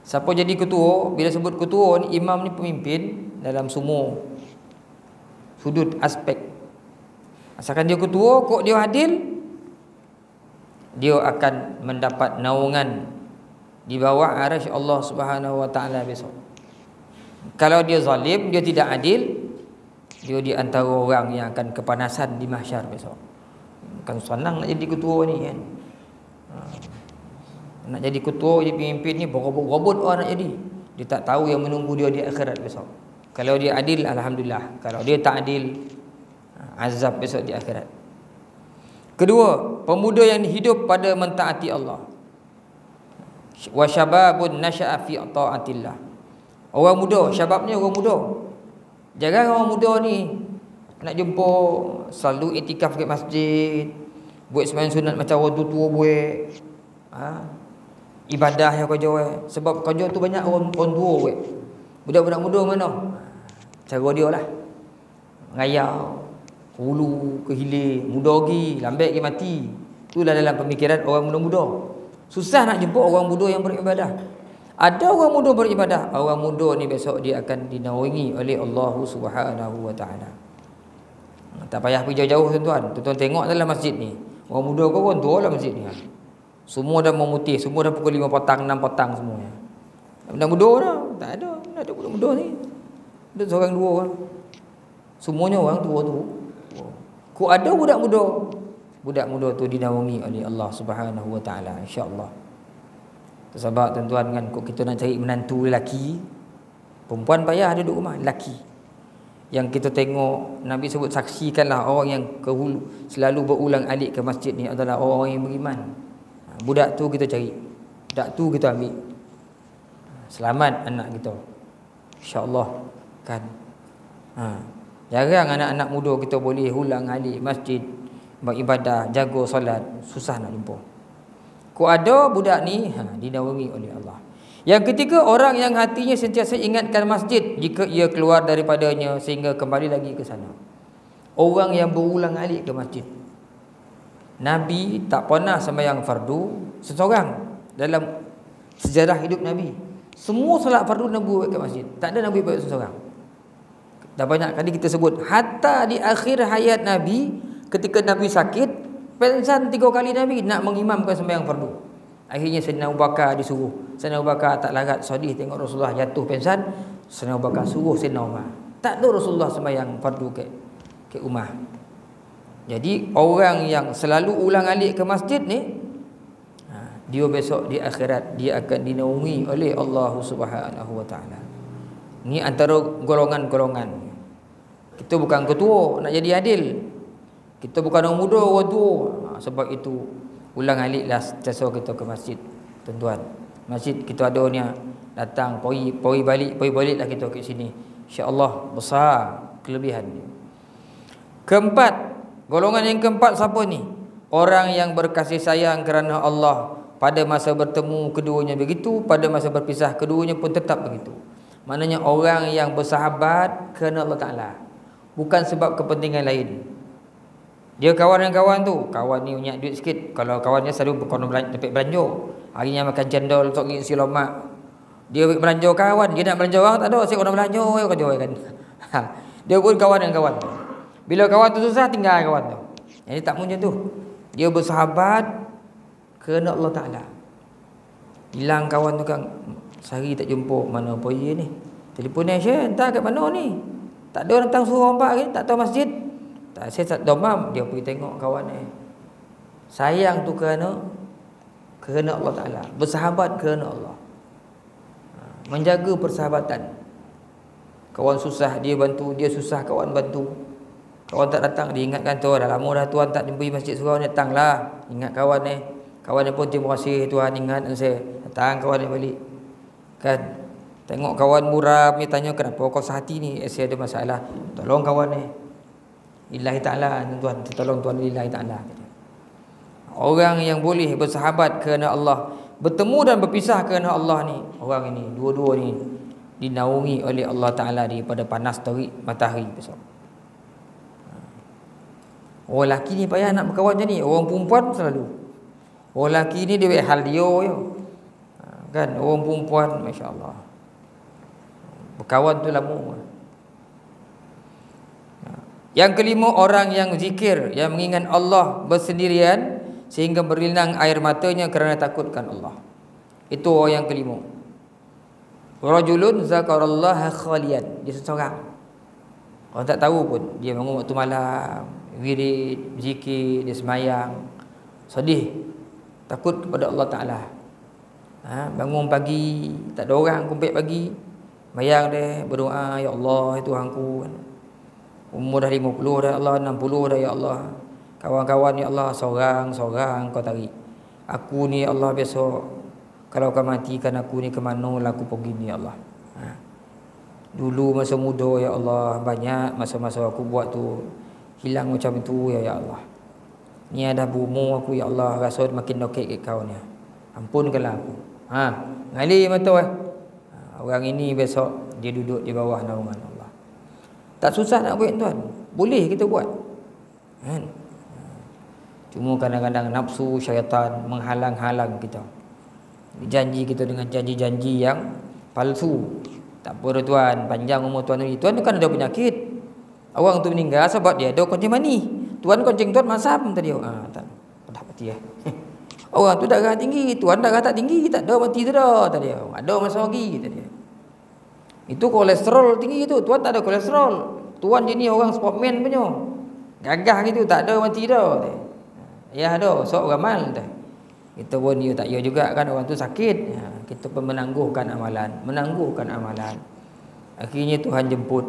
Siapa jadi ketua? Bila sebut ketua ni, imam ni pemimpin dalam semua sudut aspek. Asalkan dia ketua, kok dia adil, dia akan mendapat naungan di bawah arasy Allah Subhanahu wa taala besok. Kalau dia zalim, dia tidak adil, dia di antara orang yang akan kepanasan di mahsyar besok. Kan senang nak jadi ketua ni kan. Nak jadi ketua, jadi pemimpin ni berobot-robot orang nak jadi. Dia tak tahu yang menunggu dia di akhirat besok. Kalau dia adil, alhamdulillah. Kalau dia tak adil, azab besok di akhirat. Kedua, pemuda yang hidup pada mentaati Allah. Wa syababun nasya'a fi ta'atillah. Orang muda, syabab ni orang muda. Jarang orang muda ni nak jumpa selalu iktikaf kat masjid, buat sembahyang sunat macam orang tua buat. Ibadah yang kerja sebab kerja tu banyak orang tua buat. Budak-budak muda mana? Cara dia lah. Ngayau, hulu ke hilir, muda lagi, lambat lagi mati. Itulah dalam pemikiran orang muda-muda. Susah nak jumpa orang muda yang beribadah. Ada orang muda beribadah, orang muda ni besok dia akan dinaungi oleh Allah Subhanahu wa taala. Tak payah pergi jauh-jauh tuan-tuan. Tuan-tuan tengok dalam masjid ni. Orang muda kau orang tua lah masjid ni. Semua dah memutih, semua dah pukul 5 petang, 6 petang semuanya. Budak muda dah, tak ada. Tak ada budak muda ni. Ada seorang dua orang. Semuanya orang tua tu. Kau ada budak muda. Budak muda tu dinaungi oleh Allah Subhanahu wa taala, insya-Allah. Sebab tuan-tuan kan, kok kita nak cari menantu lelaki, perempuan payah duduk rumah, lelaki. Yang kita tengok Nabi sebut, saksikanlah orang yang selalu berulang alik ke masjid ni adalah orang yang beriman. Budak tu kita cari, budak tu kita ambil, selamat anak kita, insya-Allah kan. Jarang anak-anak muda kita boleh ulang alik masjid, beribadah, jaga solat, susah nak jumpa. Kau ada budak ni dinaungi oleh Allah. Yang ketiga, orang yang hatinya sentiasa ingatkan masjid jika ia keluar daripadanya sehingga kembali lagi ke sana. Orang yang berulang alik ke masjid. Nabi tak pernah sembahyang fardu seseorang dalam sejarah hidup Nabi. Semua solat fardu Nabi buat kat masjid. Tak ada Nabi buat seseorang. Dah banyak kali kita sebut, hatta di akhir hayat Nabi, ketika Nabi sakit, pensan 3 kali Nabi nak mengimamkan sembahyang fardu. Akhirnya Sayyidina Abu Bakar disuruh. Sayyidina Abu Bakar tak larat sedih tengok Rasulullah jatuh pensan. Sayyidina Abu Bakar suruh Sayyidina Umar. Tak tahu Rasulullah sembahyang fardu ke rumah. Jadi orang yang selalu ulang alik ke masjid ni, dia besok di akhirat dia akan dinaungi oleh Allah Subhanahu wa taala. Ni antara golongan-golongan. Kita bukan ketua nak jadi adil. Kita bukan orang muda, orang tua. Sebab itu ulang aliklah sentiasa kita ke masjid, tuan-tuan. Masjid kita ada ni, datang poi baliklah kita ke sini. Insya-Allah besar kelebihan dia. Keempat, golongan yang keempat siapa ni? Orang yang berkasih sayang kerana Allah. Pada masa bertemu keduanya begitu, pada masa berpisah keduanya pun tetap begitu. Maknanya orang yang bersahabat kerana Allah Ta'ala, bukan sebab kepentingan lain. Dia kawan dengan kawan tu, kawan ni punya duit sikit. Kalau kawannya selalu dapat belanja, harinya makan cendol, sok ngisi lomak, dia belanja kawan, dia nak belanja orang tak ada, saya kena belanja kerja kan. Dia pun kawan dengan kawan tu. Bila kawan tu susah, tinggal kawan tu. Jadi tak macam tu. Dia bersahabat kerana Allah Ta'ala. Hilang kawan tu kan, sehari tak jumpa, mana apa ia ni, telefon ni, Syekh entah kat mana ni, Tak ada orang datang suruh ombak ni, tak tahu masjid. Tak, saya tak domam, dia pergi tengok kawan ni. Sayang tu kerana Allah Ta'ala. Bersahabat kerana Allah. Menjaga persahabatan. Kawan susah dia bantu, dia susah kawan bantu. Kawan tak datang, dia ingatkan tu, dah lama dah tuan tak jumpa masjid surau ni, datanglah. Ingat kawan ni. Kawan ni pun terima kasih tuan ingat saya. Datang kawan ni balik. Kan? Tengok kawan muram ni tanya kenapa kau sehati ni? Saya ada masalah. Tolong kawan ni. Lillahi ta'ala tuan, tolong tuan lillahi ta'ala. Orang yang boleh bersahabat kerana Allah, bertemu dan berpisah kerana Allah ni, orang ini dua-dua ni dinaungi oleh Allah Ta'ala daripada panas terik matahari besok. Orang lelaki ni payah nak berkawan macam ni. Orang perempuan selalu. Orang lelaki ni dia hal dia je. Kan, orang perempuan masya-Allah. Berkawan tu lama. Yang kelima, orang yang zikir, yang mengingat Allah bersendirian sehingga berlinang air matanya kerana takutkan Allah. Itu orang yang kelima. Rajulun zakarallaha khalian. Dia seorang. Orang tak tahu pun dia bangun waktu malam, wirid, zikir, dia semayang, sedih, takut kepada Allah Ta'ala. Bangun pagi, tak ada orang kumpul pagi, bayang dia berdoa, ya Allah, Tuhanku, umur dah 50 dah Allah, 60 dah ya Allah, kawan-kawan ya Allah, seorang-seorang kau tarik. Aku ni ya Allah besok kalau kau matikan aku ni ke mana lah aku pergi ni ya Allah. Dulu masa muda ya Allah, banyak masa-masa aku buat tu hilang macam tu ya Allah. Ni ada berumur aku ya Allah, rasa makin dokek kat kau ni. Ampunkanlah aku. Ngali mata orang ini besok dia duduk di bawah naungan Allah. Tak susah nak buat tuan. Boleh kita buat. Kan? Cuma kadang-kadang nafsu syaitan menghalang-halang kita. Janji kita dengan janji-janji yang palsu. Tak apa tuan, panjang umur tuan ni. Tuan tu kan ada penyakit. Orang tu meninggal sebab dia ada kencing mani. Tuan kencing tuan masam tadi. Tak. Dah mati Orang tu darah tinggi, tuan darah tak tinggi, tak ada mati tu dah tadi. Ada masa lagi tadi. Itu kolesterol tinggi tu, tuan tak ada kolesterol. Tuan jenis orang sportman punya. Gagah gitu, tak ada mati dah. Ya ada, sok ramal dah. Kita pun dia tak ya juga kan, orang tu sakit. Kita pun menangguhkan amalan. Akhirnya Tuhan jemput.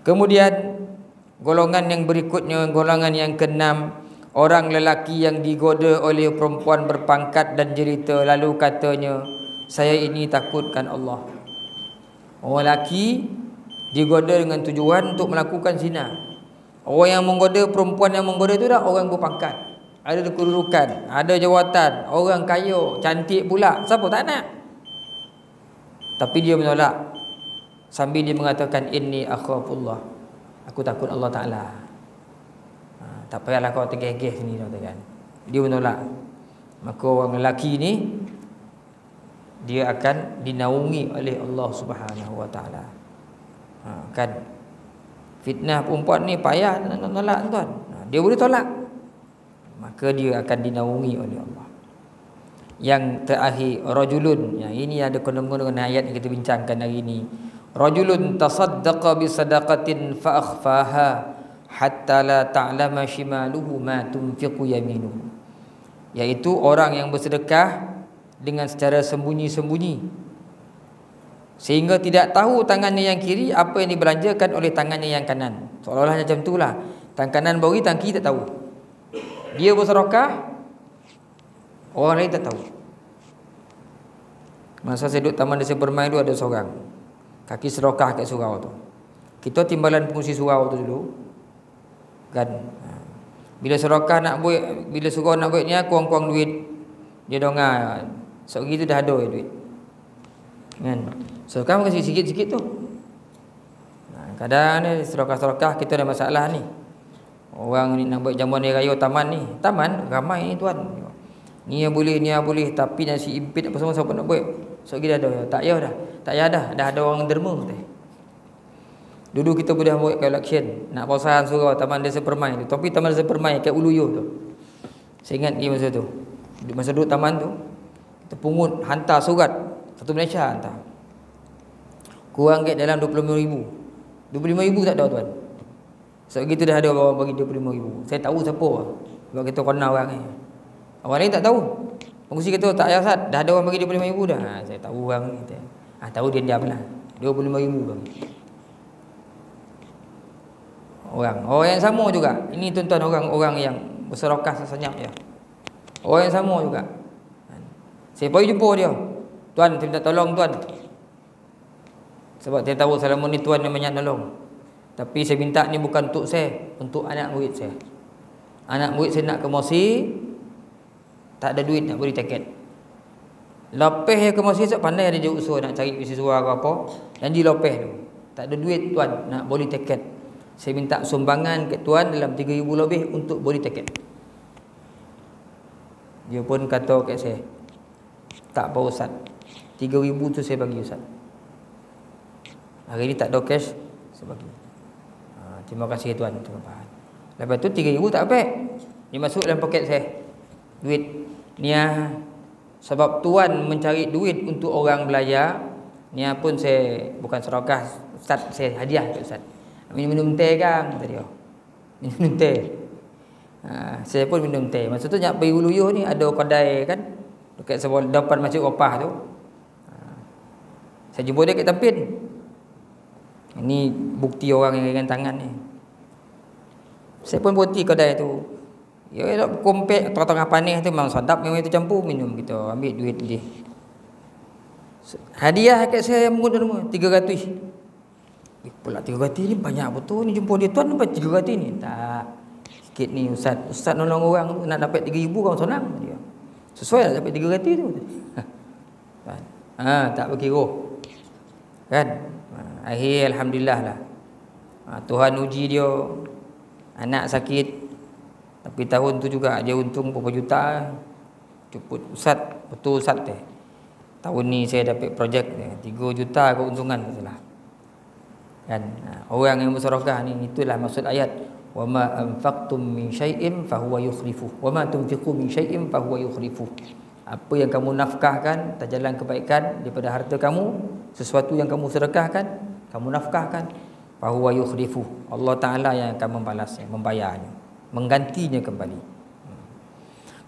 Kemudian golongan yang berikutnya, golongan yang keenam, orang lelaki yang digoda oleh perempuan berpangkat dan jelita, lalu katanya, saya ini takutkan Allah. Orang lelaki digoda dengan tujuan untuk melakukan zina. Orang yang menggoda, perempuan yang menggoda itu dah orang berpangkat, ada kedudukan, ada jawatan, orang kaya, cantik pula. Siapa tak nak? Tapi dia menolak sambil dia mengatakan, inni akhafullah, aku takut Allah Ta'ala. Tak payahlah kau tergeh-geh sini kan. Dia menolak. Maka orang lelaki ni dia akan dinaungi oleh Allah Subhanahu Wa Ta'ala. Kan fitnah perempuan ni payah nak tolak tuan. Dia boleh tolak, maka dia akan dinaungi oleh Allah. Yang terakhir, rajulun. Yang ini ada kena-mengena dengan ayat yang kita bincangkan hari ini. Rajulun tasaddaqa bi sadaqatin fa akhfaha hatta la ta'lama shimaluhu ma tunfiqu yaminuhu. Iaitu orang yang bersedekah dengan secara sembunyi-sembunyi sehingga tidak tahu tangannya yang kiri apa yang dibelanjakan oleh tangannya yang kanan. Seolah-olah macam itulah. Tangan kanan bagi, tangan kiri tak tahu. Dia bersedekah, orang lain tak tahu. Masa saya duduk taman desa bermain dulu, ada seorang kaki sedekah kat surau tu. Kita timbalan pengusi surau tu dulu. Kan. Bila sedekah nak buat, bila surau nak buat ni kurang-kurang duit, dia dengar seorang tu dah ada duit. Kan. Sedekah kasi sikit-sikit tu. Kadang ni sedekah-sedekah kita ada masalah ni. Orang ni nak buat jamuan hari raya taman ni. Taman ramai ni tuan. Ni yang boleh, ni yang boleh, tapi nasi impit apa semua siapa nak buat. Seorang dah ada. Tak payah dah. Tak payah dah. Dah ada orang derma tu. Dulu kita boleh buat collection, nak pausahan surau taman desa permai tu. Tapi taman desa permai kat Uluyuh tu. Saya ingat dia masa tu. Masa duduk taman tu, kita pungut hantar surat satu Malaysia hantar. Kurang kat dalam 25,000. 25,000 tak ada tuan. Sebab gitu dah ada orang bagi 25,000. Saya tahu siapa. Sebab kita kenal orang ni. Orang lain tak tahu. Pengurusi kata tak payah Ustaz, dah ada orang bagi 25,000 dah. Saya tahu orang ni. Tahu dia diamlah. 25,000 bagi. Orang yang sama juga. Ini tuan-tuan orang yang bersedekah sesenyap je. Orang yang sama juga. Saya pergi jumpa dia. Tuan, saya minta tolong tuan. Sebab saya tahu selama ni tuan yang banyak tolong. Tapi saya minta ni bukan untuk saya, untuk anak murid saya. Anak murid saya nak ke Mesir, tak ada duit nak beli tiket. Lepas ke Mesir, pandai ada je usaha nak cari beasiswa ke apa. Janji lepas tu. Tak ada duit tuan nak beli tiket. Saya minta sumbangan ke tuan dalam 3,000 lebih untuk beli tiket. Dia pun kata kat saya, tak apa Ustaz, 3,000 tu saya bagi Ustaz. Hari ni tak ada cash, saya bagi. Terima kasih tuan. Lepas tu 3,000 tak apa. Dia masuk dalam poket saya. Duit. Sebab tuan mencari duit untuk orang belajar. Ni pun saya bukan sedekah Ustaz, saya hadiah kat Ustaz. Minum teh kan, kata dia. Minum teh. Saya pun minum teh. Masa tu nak pergi Uluyuh ni ada kedai kan, dekat sebelah depan Masjid Opah tu. Saya jumpa dia kat Tampin. Ini bukti orang yang ringan tangan ni. Saya pun berhenti kedai tu. Ya nak kompek tengah-tengah panas tu memang sedap, memang itu campur minum kita. Ambil duit dia. Hadiah kat saya yang menggunakan 300. Pula 300 ni banyak betul ni, jumpa dia tuan dapat 300 ni. Tak. Sikit ni Ustaz nolong orang tu nak dapat 3,000 kan senang dia. Sesuai nak dapat 300 tu. Tak berkira. Kan? Akhir alhamdulillah lah. Tuhan uji dia, anak sakit, tapi tahun tu juga dia untung berapa juta. Ceput Ustaz, betul Ustaz teh. Tahun ni saya dapat projek 3 juta keuntungan salah. Kan? Orang yang bersedekah ni, itulah maksud ayat, wa ma anfaqtum min syai'in fahuwa yukhlifuh wa ma tunfiqu min syai'in fahuwa yukhlifuh. Apa yang kamu nafkahkan atas jalan kebaikan daripada harta kamu, sesuatu yang kamu sedekahkan, kamu nafkahkan, fahuwa yukhlifuh. Allah Taala yang akan membalasnya, membayarnya, menggantinya kembali.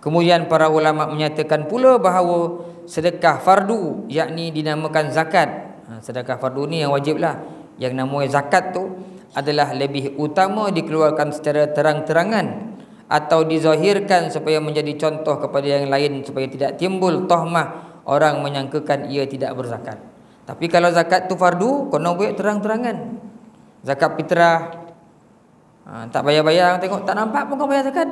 Kemudian para ulama menyatakan pula bahawa sedekah fardu, yakni dinamakan zakat. Sedekah fardu ni yang wajiblah. Yang namanya zakat tu adalah lebih utama dikeluarkan secara terang-terangan atau dizahirkan supaya menjadi contoh kepada yang lain, supaya tidak timbul tohmah orang menyangkakan ia tidak berzakat. Tapi kalau zakat tu fardu, kena buat terang-terangan. Zakat fitrah, tak bayar-bayar, tengok tak nampak pun kau bayar zakat.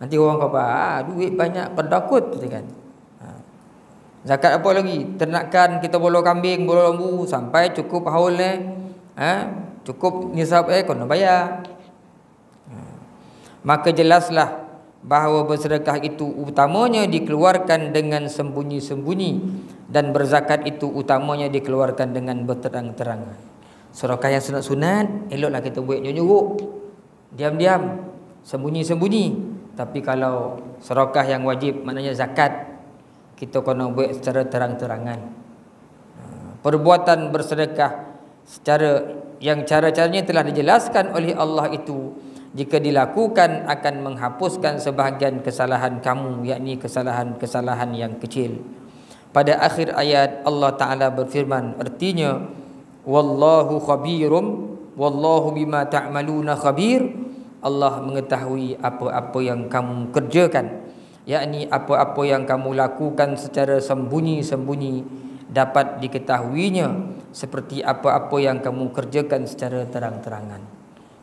Nanti orang kata, duit banyak pendakut, kan. Zakat apa lagi? Ternakan kita bolo kambing, bolo lembu sampai cukup haul cukup nisab kena bayar. Maka jelaslah bahawa bersedekah itu utamanya dikeluarkan dengan sembunyi-sembunyi dan berzakat itu utamanya dikeluarkan dengan berterang-terangan. Sedekah yang sunat-sunat eloklah kita buat nyuruk, diam-diam, sembunyi-sembunyi. Tapi kalau sedekah yang wajib, maknanya zakat, kita kena buat secara terang-terangan. Perbuatan bersedekah cara-caranya telah dijelaskan oleh Allah itu, jika dilakukan akan menghapuskan sebahagian kesalahan kamu, yakni kesalahan-kesalahan yang kecil. Pada akhir ayat Allah Ta'ala berfirman, artinya wallahu khabirum wallahu bima ta'maluna khabir. Allah mengetahui apa-apa yang kamu kerjakan, yakni apa-apa yang kamu lakukan secara sembunyi-sembunyi dapat diketahuinya, seperti apa-apa yang kamu kerjakan secara terang-terangan.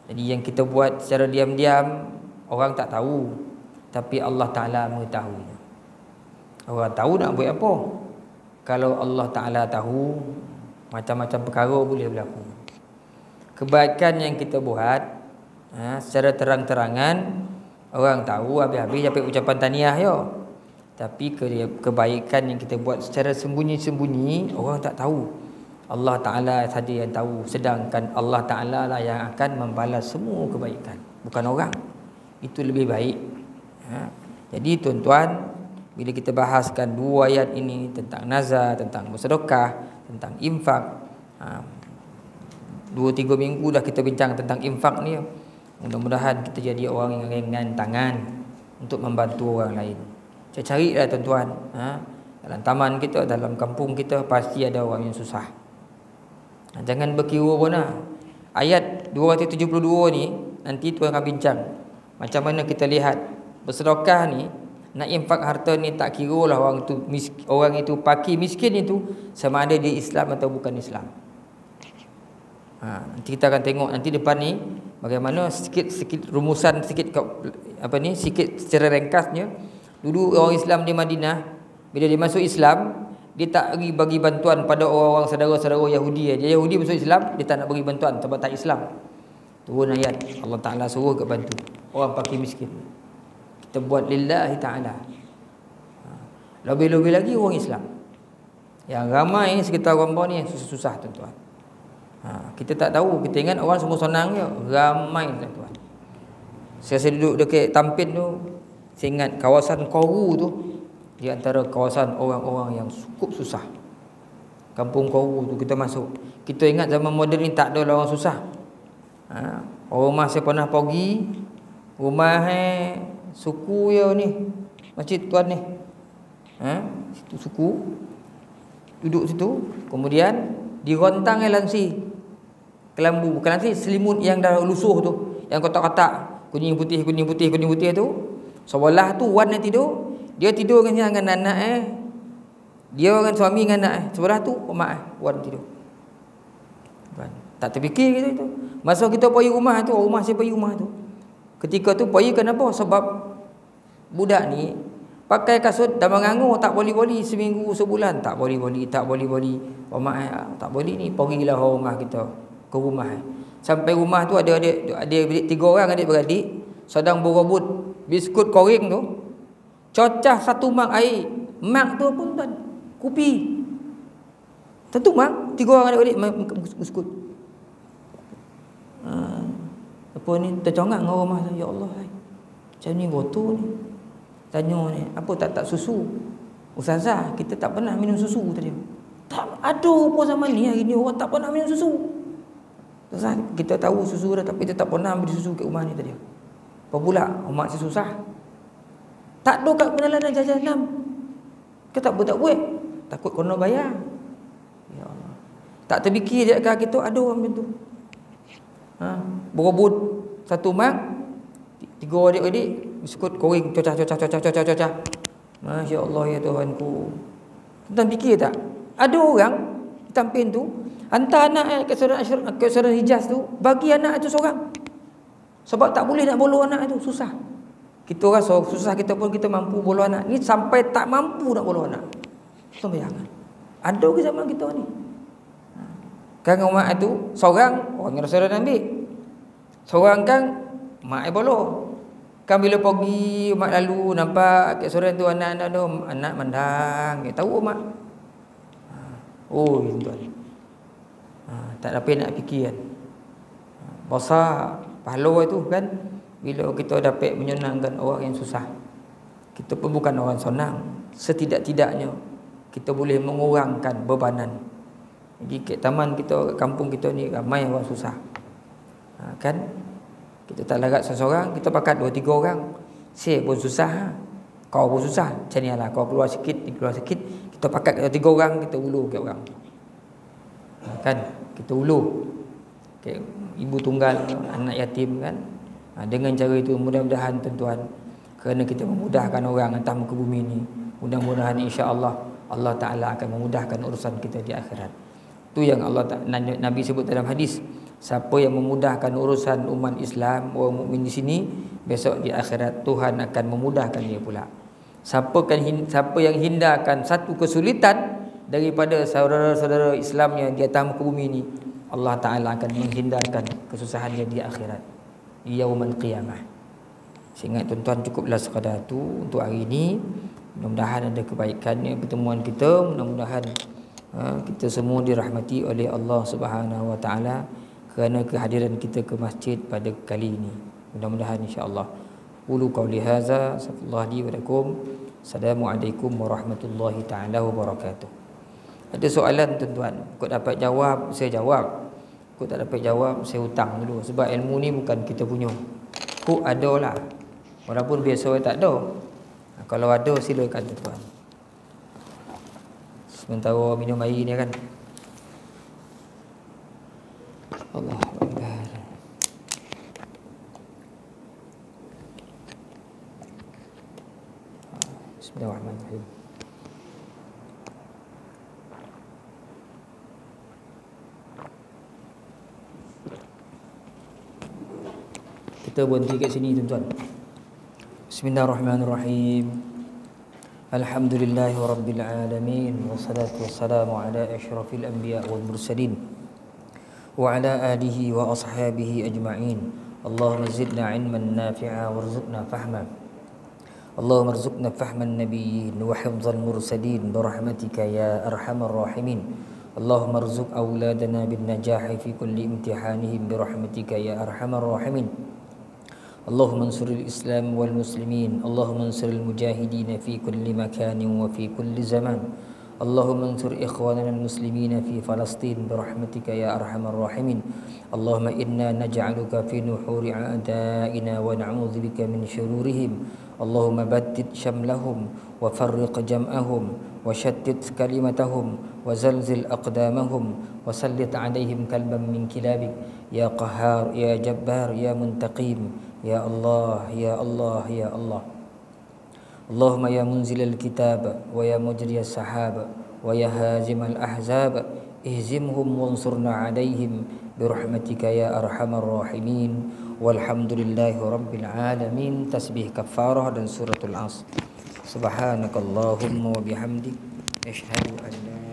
Jadi yang kita buat secara diam-diam orang tak tahu, tapi Allah Ta'ala mengetahui. Orang tahu nak buat apa. Kalau Allah Ta'ala tahu, macam-macam perkara boleh berlaku. Kebaikan yang kita buat secara terang-terangan, orang tahu, habis-habis dapat ucapan tahniah ya. Tapi kebaikan yang kita buat secara sembunyi-sembunyi, orang tak tahu. Allah Ta'ala saja yang tahu. Sedangkan Allah Ta'ala lah yang akan membalas semua kebaikan, bukan orang. Itu lebih baik. Jadi tuan-tuan, bila kita bahaskan dua ayat ini tentang nazar, tentang bersedekah, tentang infak, 2-3 minggu dah kita bincang tentang infak ni. Mudah-mudahan kita jadi orang yang ringan tangan untuk membantu orang lain. Carilah tuan-tuan, dalam taman kita, dalam kampung kita pasti ada orang yang susah. Jangan berkira pun lah. Ayat 272 ni nanti tuan akan bincang macam mana kita lihat bersedekah ni, nak infak harta ni tak kira lah orang itu fakir miskin itu sama ada dia Islam atau bukan Islam. Nanti kita akan tengok nanti depan ni bagaimana sikit rumusan sikit secara ringkasnya. Dulu orang Islam di Madinah, bila dia masuk Islam, dia tak bagi bantuan pada orang-orang saudara-saudara Yahudi. Dia Yahudi masuk Islam, dia tak nak bagi bantuan sebab tak Islam. Turun ayat Allah Ta'ala suruh kat bantu orang fakir miskin. Kita buat lillahi ta'ala. Lebih-lebih lagi orang Islam yang ramai sekitar Gombor ni susah-susah tuan-tuan. Kita tak tahu, kita ingat orang semua senang je. Ramai tuan-tuan. Saya duduk dekat Tampin tu, saya ingat kawasan Koru tu di antara kawasan orang-orang yang cukup susah. Kampung Koru tu kita masuk, kita ingat zaman moden ni tak ada orang susah. Rumah saya pernah pergi, rumah suku ya ni, masjid tuan ni, situ suku, duduk situ, kemudian dirontang lansi, kelambu, bukan lansi, selimut yang dah lusuh tu, yang kotak-kotak, kuning putih tu. Sebelah tu wan yang tidur, dia tidur dengan anak dia dengan suami dengan anak sebelah tu mak wan tidur. Tak terfikir kita itu. Masa kita pergi rumah tu, rumah saya pergi rumah tu. Ketika tu pergi kenapa? Sebab budak ni pakai kasut dah mengangur, tak boleh seminggu sebulan, tak boleh. Mak tak boleh ni, pergilah rumah kita, ke rumah. Sampai rumah tu ada adik 3 orang adik-beradik sedang berebut biskut koreng tu. Cocah 1 mak air. Mak tu pun tuan, kopi. Satu mak, 3 orang adik-beradik biskut. Apa ni tercongak dengan rumah tu, ya Allah, macam ni botol ni. Tanya ni, apa tak susu? Ustazah, kita tak pernah minum susu tadi. Tak ada apa zaman ni, hari ni orang tak pernah minum susu. Ustazah, kita tahu susu dah, tapi kita tak pernah beli susu kat rumah ni tadi. Apa pula? Mak si susah. Tak ada kat penelan jajanan. Kita tak buat, takut kena bayar. Ya Allah. Tak terfikir dia kat kita ada orang macam tu. Berebut 1 mak, 3 adik-adik biskut koreng cocah. Masya Allah ya Tuhanku. Tuan fikir tak? Ada orang di Tampin tu hantar anak ke saudara Hijaz tu, bagi anak itu seorang. Sebab tak boleh nak bolo anak itu, susah. Kita rasa susah kita pun kita mampu bolo anak. Ni sampai tak mampu nak bolo anak. Tuan bayangkan. Ada ke zaman kita ni? Kan mak itu seorang orang yang Rasulullah ambil. Seorang kan mak bolo. Kan bila pergi mak lalu nampak kat sore tu anak mandang, dia tahu mak. Oh tuan. Tak dapat nak fikir kan. Besar pahala itu kan bila kita dapat menyenangkan orang yang susah. Kita pun bukan orang senang. Setidak-tidaknya kita boleh mengurangkan bebanan. Jadi kat taman kita, kat kampung kita ni ramai orang susah. Kan? Kita tak larat seseorang, kita pakat 2-3 orang. Saya pun susah, kau pun susah. Macam ni lah, kau keluar sikit, dia keluar sikit. Kita pakat 2-3 orang, kita ulu kat orang. Kan? Kita ulu. Okay. Ibu tunggal, anak yatim kan. Dengan cara itu mudah-mudahan tuan-tuan, kerana kita memudahkan orang atas muka bumi ini, mudah-mudahan insya-Allah Allah Ta'ala akan memudahkan urusan kita di akhirat. Itu yang Nabi sebut dalam hadis, siapa yang memudahkan urusan umat Islam, orang mukmin di sini, besok di akhirat Tuhan akan memudahkan dia pula. Siapa yang hindarkan satu kesulitan daripada saudara-saudara Islam yang di atas muka bumi ini, Allah Ta'ala akan menghindarkan kesusahannya di akhirat, di yaumul qiyamah. Sehingga tuan-tuan cukuplah sekadar itu untuk hari ini. Mudah-mudahan ada kebaikannya pertemuan kita. Mudah-mudahan kita semua dirahmati oleh Allah Subhanahu Wa Taala kerana kehadiran kita ke masjid pada kali ini. Mudah-mudahan insya-Allah. Qulu qauli hadza, sallallahu alaihi wa lakum. Assalamualaikum warahmatullahi taala wabarakatuh. Ada soalan tuan-tuan, kau dapat jawab, saya jawab. Kau tak dapat jawab, saya hutang dulu. Sebab ilmu ni bukan kita punya. Kau ada lah. Walaupun biasa tak ada. Kalau ada silakan tuan. Sementara minum air ni kan. Allah Akbar. Bismillahirrahmanirrahim. Kita berhenti kat sini tuan-tuan. Bismillahirrahmanirrahim. Alhamdulillahi rabbil alamin. Wassalatu wassalamu ala asyrafil anbiya wal mursalin. Wa ala alihi wa ashabihi ajma'in. Allahumma zidna ilman nafi'a warzuqna fahma. Allahumma rzuqna fahman nabiyyin wa hifdzal mursalin birahmatika ya arhamar rahimin. Allahumma rzuq awladana bin najahi fi kulli imtihanihim birahmatika ya arhamar rahimin. اللهم انصر الإسلام والمسلمين اللهم انصر المجاهدين في كل مكان وفي كل زمان اللهم انصر إخواننا المسلمين في فلسطين برحمتك يا أرحم الراحمين اللهم إنا نجعلك في نحور أعدائنا ونعوذ بك من شرورهم اللهم بدد شملهم وفرق جمعهم وشتت كلمتهم وزلزل أقدامهم وسلط عليهم كلبا من كلابك يا قهار يا جبار يا منتقيم يا الله يا الله يا الله اللهم يا منزل الكتاب ويا مجري السحاب ويا هازم الأحزاب اهزمهم وانصرنا عليهم برحمتك يا أرحم الراحمين والحمد لله رب العالمين. تسبيح كفارة dan suratul Asr. Subhanakallahumma wa bihamdik asyhadu an la